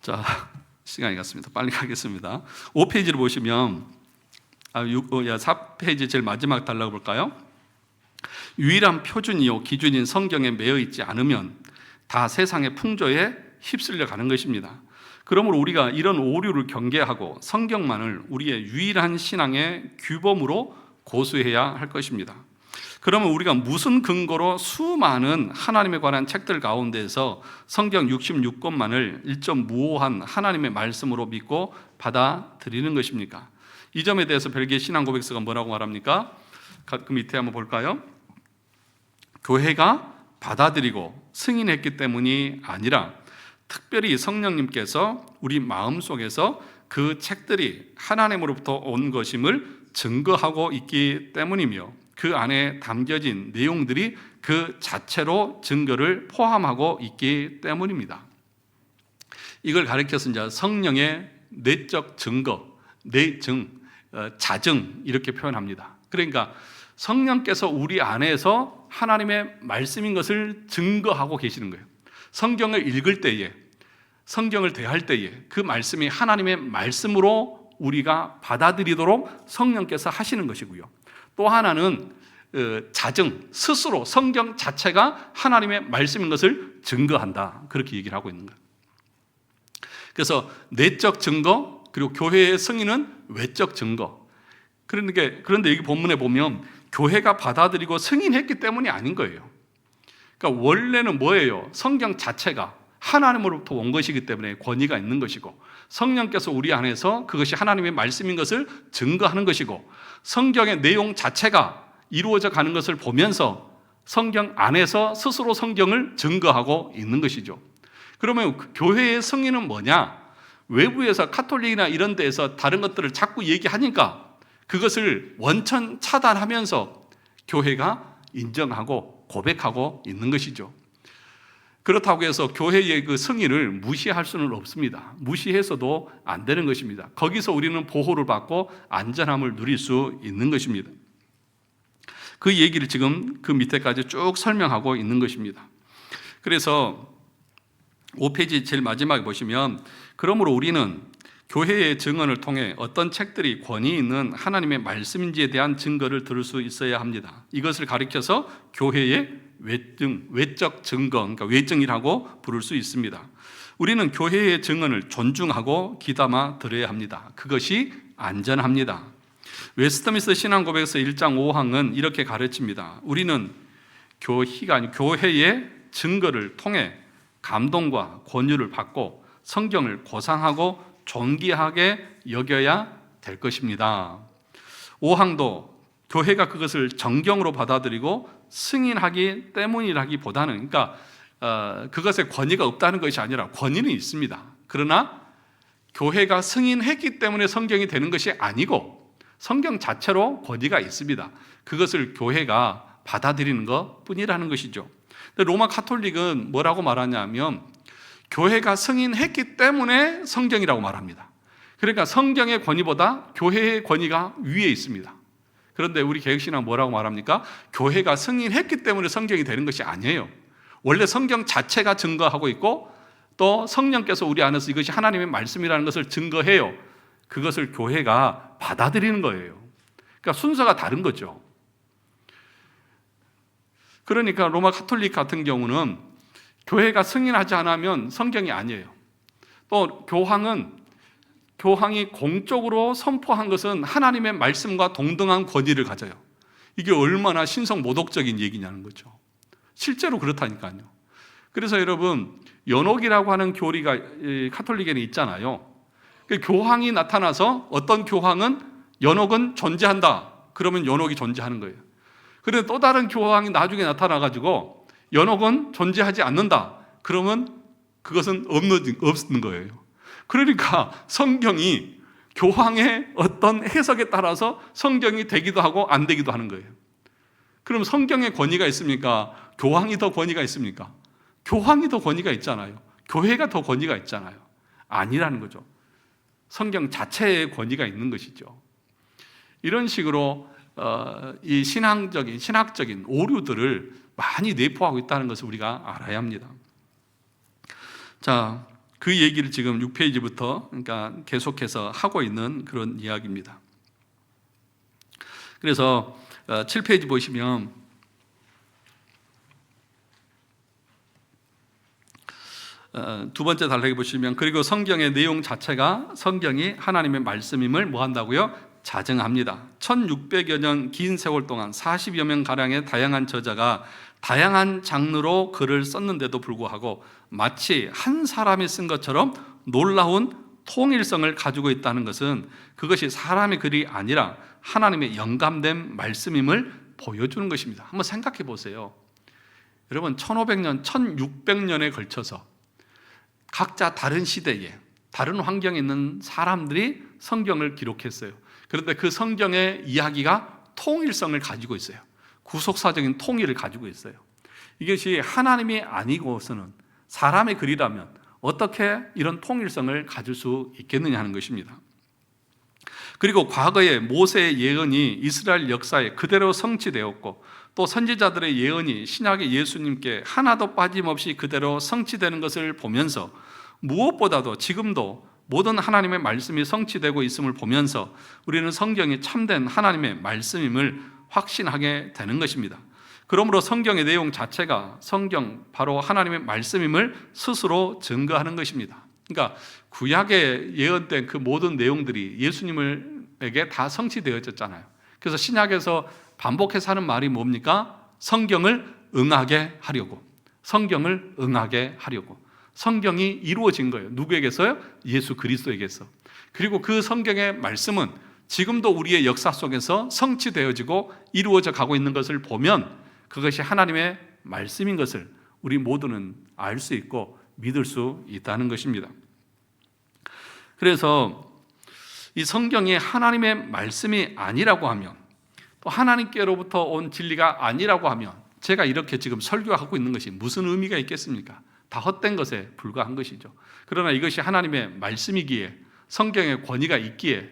자, 시간이 갔습니다. 빨리 가겠습니다. 5페이지를 보시면 4페이지 제일 마지막 달라고 볼까요? 유일한 표준이요 기준인 성경에 매여 있지 않으면 다 세상의 풍조에 휩쓸려 가는 것입니다. 그러므로 우리가 이런 오류를 경계하고 성경만을 우리의 유일한 신앙의 규범으로 고수해야 할 것입니다. 그러면 우리가 무슨 근거로 수많은 하나님에 관한 책들 가운데에서 성경 66권만을 일점무오한 하나님의 말씀으로 믿고 받아들이는 것입니까? 이 점에 대해서 벨기에 신앙고백서가 뭐라고 말합니까? 그 밑에 한번 볼까요? 교회가 받아들이고 승인했기 때문이 아니라 특별히 성령님께서 우리 마음속에서 그 책들이 하나님으로부터 온 것임을 증거하고 있기 때문이며 그 안에 담겨진 내용들이 그 자체로 증거를 포함하고 있기 때문입니다. 이걸 가리켜서 이제 성령의 내적 증거, 내증, 자증 이렇게 표현합니다. 그러니까 성령께서 우리 안에서 하나님의 말씀인 것을 증거하고 계시는 거예요. 성경을 읽을 때에, 성경을 대할 때에 그 말씀이 하나님의 말씀으로 우리가 받아들이도록 성령께서 하시는 것이고요. 또 하나는 자증, 스스로 성경 자체가 하나님의 말씀인 것을 증거한다. 그렇게 얘기를 하고 있는 거예요. 그래서 내적 증거, 그리고 교회의 승인은 외적 증거. 그런데 여기 본문에 보면 교회가 받아들이고 승인했기 때문이 아닌 거예요. 그러니까 원래는 뭐예요? 성경 자체가 하나님으로부터 온 것이기 때문에 권위가 있는 것이고, 성령께서 우리 안에서 그것이 하나님의 말씀인 것을 증거하는 것이고, 성경의 내용 자체가 이루어져 가는 것을 보면서 성경 안에서 스스로 성경을 증거하고 있는 것이죠. 그러면 교회의 승인은 뭐냐? 외부에서 카톨릭이나 이런 데에서 다른 것들을 자꾸 얘기하니까 그것을 원천 차단하면서 교회가 인정하고 고백하고 있는 것이죠. 그렇다고 해서 교회의 그 승인을 무시할 수는 없습니다. 무시해서도 안 되는 것입니다. 거기서 우리는 보호를 받고 안전함을 누릴 수 있는 것입니다. 그 얘기를 지금 그 밑에까지 쭉 설명하고 있는 것입니다. 그래서 5페이지 제일 마지막에 보시면, 그러므로 우리는 교회의 증언을 통해 어떤 책들이 권위 있는 하나님의 말씀인지에 대한 증거를 들을 수 있어야 합니다. 이것을 가리켜서 교회의 외적 증거, 그러니까 외증이라고 부를 수 있습니다. 우리는 교회의 증언을 존중하고 귀담아 들어야 합니다. 그것이 안전합니다. 웨스트민스터 신앙고백서 1장 5항은 이렇게 가르칩니다. 우리는 교회가 아니고 교회의 증거를 통해 감동과 권유를 받고 성경을 고상하고 존귀하게 여겨야 될 것입니다. 5항도 교회가 그것을 정경으로 받아들이고 승인하기 때문이라기보다는, 그러니까 그것에 권위가 없다는 것이 아니라 권위는 있습니다. 그러나 교회가 승인했기 때문에 성경이 되는 것이 아니고 성경 자체로 권위가 있습니다. 그것을 교회가 받아들이는 것뿐이라는 것이죠. 근데 로마 카톨릭은 뭐라고 말하냐면 교회가 승인했기 때문에 성경이라고 말합니다. 그러니까 성경의 권위보다 교회의 권위가 위에 있습니다. 그런데 우리 개혁신앙은 뭐라고 말합니까? 교회가 승인했기 때문에 성경이 되는 것이 아니에요. 원래 성경 자체가 증거하고 있고 또 성령께서 우리 안에서 이것이 하나님의 말씀이라는 것을 증거해요. 그것을 교회가 받아들이는 거예요. 그러니까 순서가 다른 거죠. 그러니까 로마 카톨릭 같은 경우는 교회가 승인하지 않으면 성경이 아니에요. 또 교황이 공적으로 선포한 것은 하나님의 말씀과 동등한 권위를 가져요. 이게 얼마나 신성모독적인 얘기냐는 거죠. 실제로 그렇다니까요. 그래서 여러분, 연옥이라고 하는 교리가 카톨릭에는 있잖아요. 교황이 나타나서 어떤 교황은 연옥은 존재한다. 그러면 연옥이 존재하는 거예요. 그런데 또 다른 교황이 나중에 나타나가지고 연옥은 존재하지 않는다. 그러면 그것은 없는 거예요. 그러니까 성경이 교황의 어떤 해석에 따라서 성경이 되기도 하고 안 되기도 하는 거예요. 그럼 성경에 권위가 있습니까? 교황이 더 권위가 있습니까? 교황이 더 권위가 있잖아요. 교회가 더 권위가 있잖아요. 아니라는 거죠. 성경 자체에 권위가 있는 것이죠. 이런 식으로 이 신학적인 오류들을 많이 내포하고 있다는 것을 우리가 알아야 합니다. 자, 그 얘기를 지금 6페이지부터 그러니까 계속해서 하고 있는 그런 이야기입니다. 그래서 7페이지 보시면 두 번째 단락에 보시면, 그리고 성경의 내용 자체가 성경이 하나님의 말씀임을 뭐 한다고요? 자정합니다. 1600여 년 긴 세월 동안 40여 명 가량의 다양한 저자가 다양한 장르로 글을 썼는데도 불구하고 마치 한 사람이 쓴 것처럼 놀라운 통일성을 가지고 있다는 것은 그것이 사람의 글이 아니라 하나님의 영감된 말씀임을 보여주는 것입니다. 한번 생각해 보세요. 여러분, 1500년, 1600년에 걸쳐서 각자 다른 시대에 다른 환경에 있는 사람들이 성경을 기록했어요. 그런데 그 성경의 이야기가 통일성을 가지고 있어요. 구속사적인 통일을 가지고 있어요. 이것이 하나님이 아니고서는 사람의 글이라면 어떻게 이런 통일성을 가질 수 있겠느냐 하는 것입니다. 그리고 과거에 모세의 예언이 이스라엘 역사에 그대로 성취되었고, 또 선지자들의 예언이 신약의 예수님께 하나도 빠짐없이 그대로 성취되는 것을 보면서, 무엇보다도 지금도 모든 하나님의 말씀이 성취되고 있음을 보면서 우리는 성경이 참된 하나님의 말씀임을 확신하게 되는 것입니다. 그러므로 성경의 내용 자체가 성경, 바로 하나님의 말씀임을 스스로 증거하는 것입니다. 그러니까 구약에 예언된 그 모든 내용들이 예수님에게 다 성취되어졌잖아요. 그래서 신약에서 반복해서 하는 말이 뭡니까? 성경을 응하게 하려고, 성경을 응하게 하려고. 성경이 이루어진 거예요. 누구에게서요? 예수 그리스도에게서. 그리고 그 성경의 말씀은 지금도 우리의 역사 속에서 성취되어지고 이루어져 가고 있는 것을 보면 그것이 하나님의 말씀인 것을 우리 모두는 알 수 있고 믿을 수 있다는 것입니다. 그래서 이 성경이 하나님의 말씀이 아니라고 하면, 또 하나님께로부터 온 진리가 아니라고 하면 제가 이렇게 지금 설교하고 있는 것이 무슨 의미가 있겠습니까? 다 헛된 것에 불과한 것이죠. 그러나 이것이 하나님의 말씀이기에, 성경의 권위가 있기에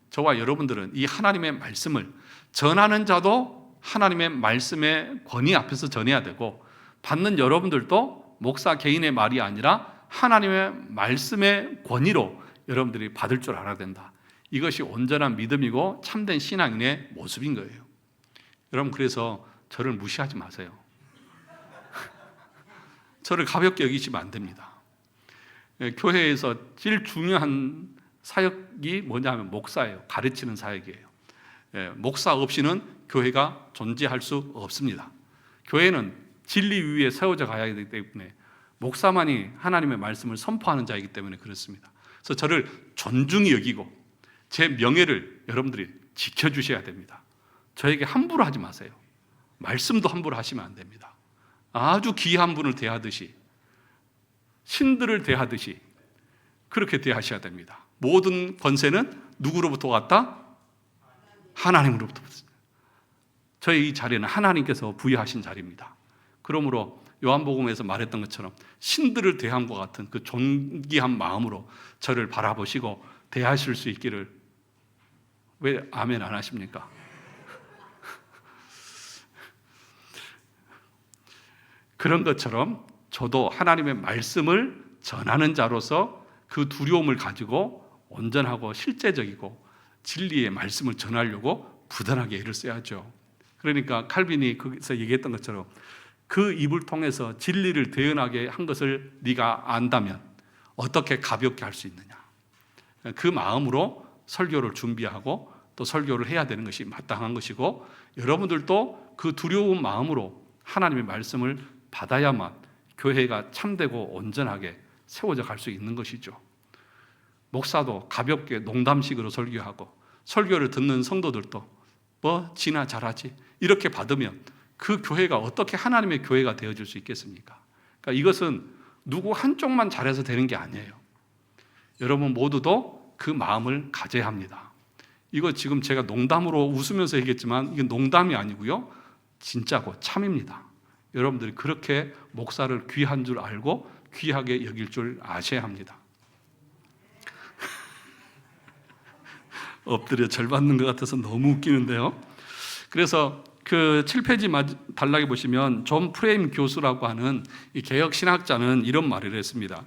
저와 여러분들은 이 하나님의 말씀을 전하는 자도 하나님의 말씀의 권위 앞에서 전해야 되고, 받는 여러분들도 목사 개인의 말이 아니라 하나님의 말씀의 권위로 여러분들이 받을 줄 알아야 된다. 이것이 온전한 믿음이고 참된 신앙인의 모습인 거예요. 여러분, 그래서 저를 무시하지 마세요. 저를 가볍게 여기시면 안 됩니다. 교회에서 제일 중요한 사역이 뭐냐면 목사예요. 가르치는 사역이에요. 목사 없이는 교회가 존재할 수 없습니다. 교회는 진리 위에 세워져 가야 하기 때문에, 목사만이 하나님의 말씀을 선포하는 자이기 때문에 그렇습니다. 그래서 저를 존중히 여기고 제 명예를 여러분들이 지켜주셔야 됩니다. 저에게 함부로 하지 마세요. 말씀도 함부로 하시면 안 됩니다. 아주 귀한 분을 대하듯이, 신들을 대하듯이 그렇게 대하셔야 됩니다. 모든 권세는 누구로부터 왔다? 하나님으로부터 왔습니다. 저희 이 자리는 하나님께서 부여하신 자리입니다. 그러므로 요한복음에서 말했던 것처럼 신들을 대함과 같은 그 존귀한 마음으로 저를 바라보시고 대하실 수 있기를. 왜 아멘 안 하십니까? 그런 것처럼 저도 하나님의 말씀을 전하는 자로서 그 두려움을 가지고 온전하고 실제적이고 진리의 말씀을 전하려고 부단하게 애를 써야죠. 그러니까 칼빈이 거기서 얘기했던 것처럼 그 입을 통해서 진리를 대언하게 한 것을 네가 안다면 어떻게 가볍게 할 수 있느냐. 그 마음으로 설교를 준비하고 또 설교를 해야 되는 것이 마땅한 것이고, 여러분들도 그 두려운 마음으로 하나님의 말씀을 받아야만 교회가 참되고 온전하게 세워져 갈 수 있는 것이죠. 목사도 가볍게 농담식으로 설교하고 설교를 듣는 성도들도 뭐 지나 잘하지 이렇게 받으면 그 교회가 어떻게 하나님의 교회가 되어질 수 있겠습니까? 그러니까 이것은 누구 한쪽만 잘해서 되는 게 아니에요. 여러분 모두도 그 마음을 가져야 합니다. 이거 지금 제가 농담으로 웃으면서 얘기했지만 이건 농담이 아니고요, 진짜고 참입니다. 여러분들이 그렇게 목사를 귀한 줄 알고 귀하게 여길 줄 아셔야 합니다. 엎드려 절 받는 것 같아서 너무 웃기는데요. 그래서 그 7페이지 단락에 보시면 존 프레임 교수라고 하는 이 개혁 신학자는 이런 말을 했습니다.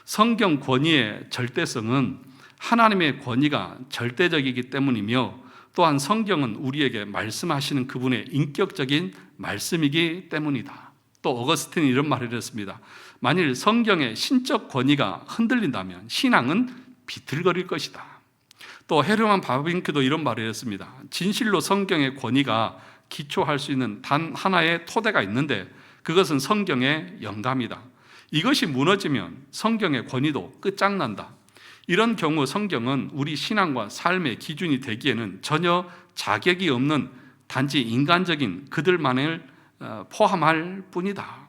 성경 권위의 절대성은 하나님의 권위가 절대적이기 때문이며, 또한 성경은 우리에게 말씀하시는 그분의 인격적인 말씀이기 때문이다. 또 어거스틴이 이런 말을 했습니다. 만일 성경의 신적 권위가 흔들린다면 신앙은 비틀거릴 것이다. 또 헤르만 바빙크도 이런 말을 했습니다. 진실로 성경의 권위가 기초할 수 있는 단 하나의 토대가 있는데 그것은 성경의 영감이다. 이것이 무너지면 성경의 권위도 끝장난다. 이런 경우 성경은 우리 신앙과 삶의 기준이 되기에는 전혀 자격이 없는 단지 인간적인 그들만을 포함할 뿐이다.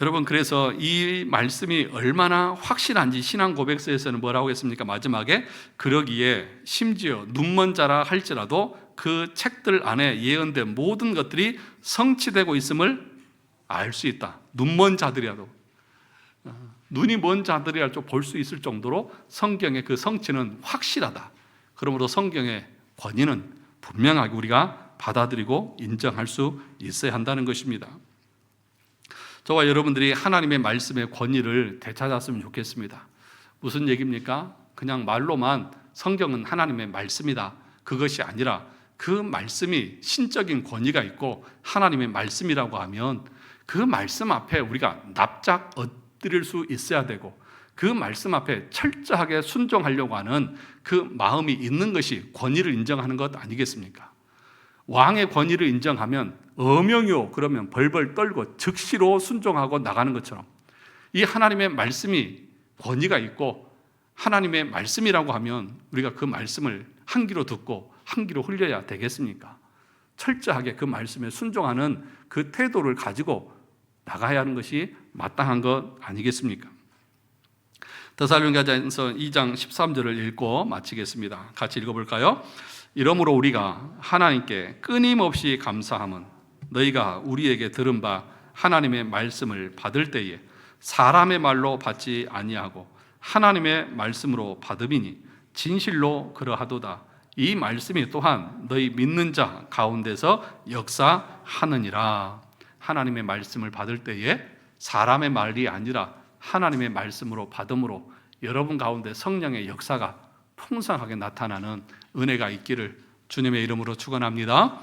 여러분, 그래서 이 말씀이 얼마나 확실한지 신앙 고백서에서는 뭐라고 했습니까? 마지막에 그러기에 심지어 눈먼 자라 할지라도 그 책들 안에 예언된 모든 것들이 성취되고 있음을 알 수 있다. 눈먼 자들이라도, 눈이 먼 자들이라도 볼 수 있을 정도로 성경의 그 성취는 확실하다. 그러므로 성경의 권위는 분명하게 우리가 받아들이고 인정할 수 있어야 한다는 것입니다. 저와 여러분들이 하나님의 말씀의 권위를 되찾았으면 좋겠습니다. 무슨 얘기입니까? 그냥 말로만 성경은 하나님의 말씀이다, 그것이 아니라 그 말씀이 신적인 권위가 있고 하나님의 말씀이라고 하면 그 말씀 앞에 우리가 납작 엎드릴 수 있어야 되고 그 말씀 앞에 철저하게 순종하려고 하는 그 마음이 있는 것이 권위를 인정하는 것 아니겠습니까? 왕의 권위를 인정하면 어명이요 그러면 벌벌 떨고 즉시로 순종하고 나가는 것처럼 이 하나님의 말씀이 권위가 있고 하나님의 말씀이라고 하면 우리가 그 말씀을 한 귀로 듣고 한 귀로 흘려야 되겠습니까? 철저하게 그 말씀에 순종하는 그 태도를 가지고 나가야 하는 것이 마땅한 것 아니겠습니까? 데살로니가전서 2장 13절을 읽고 마치겠습니다. 같이 읽어볼까요? 이러므로 우리가 하나님께 끊임없이 감사함은 너희가 우리에게 들은 바 하나님의 말씀을 받을 때에 사람의 말로 받지 아니하고 하나님의 말씀으로 받음이니 진실로 그러하도다. 이 말씀이 또한 너희 믿는 자 가운데서 역사하느니라. 하나님의 말씀을 받을 때에 사람의 말이 아니라 하나님의 말씀으로 받음으로 여러분 가운데 성령의 역사가 풍성하게 나타나는 은혜가 있기를 주님의 이름으로 축원합니다.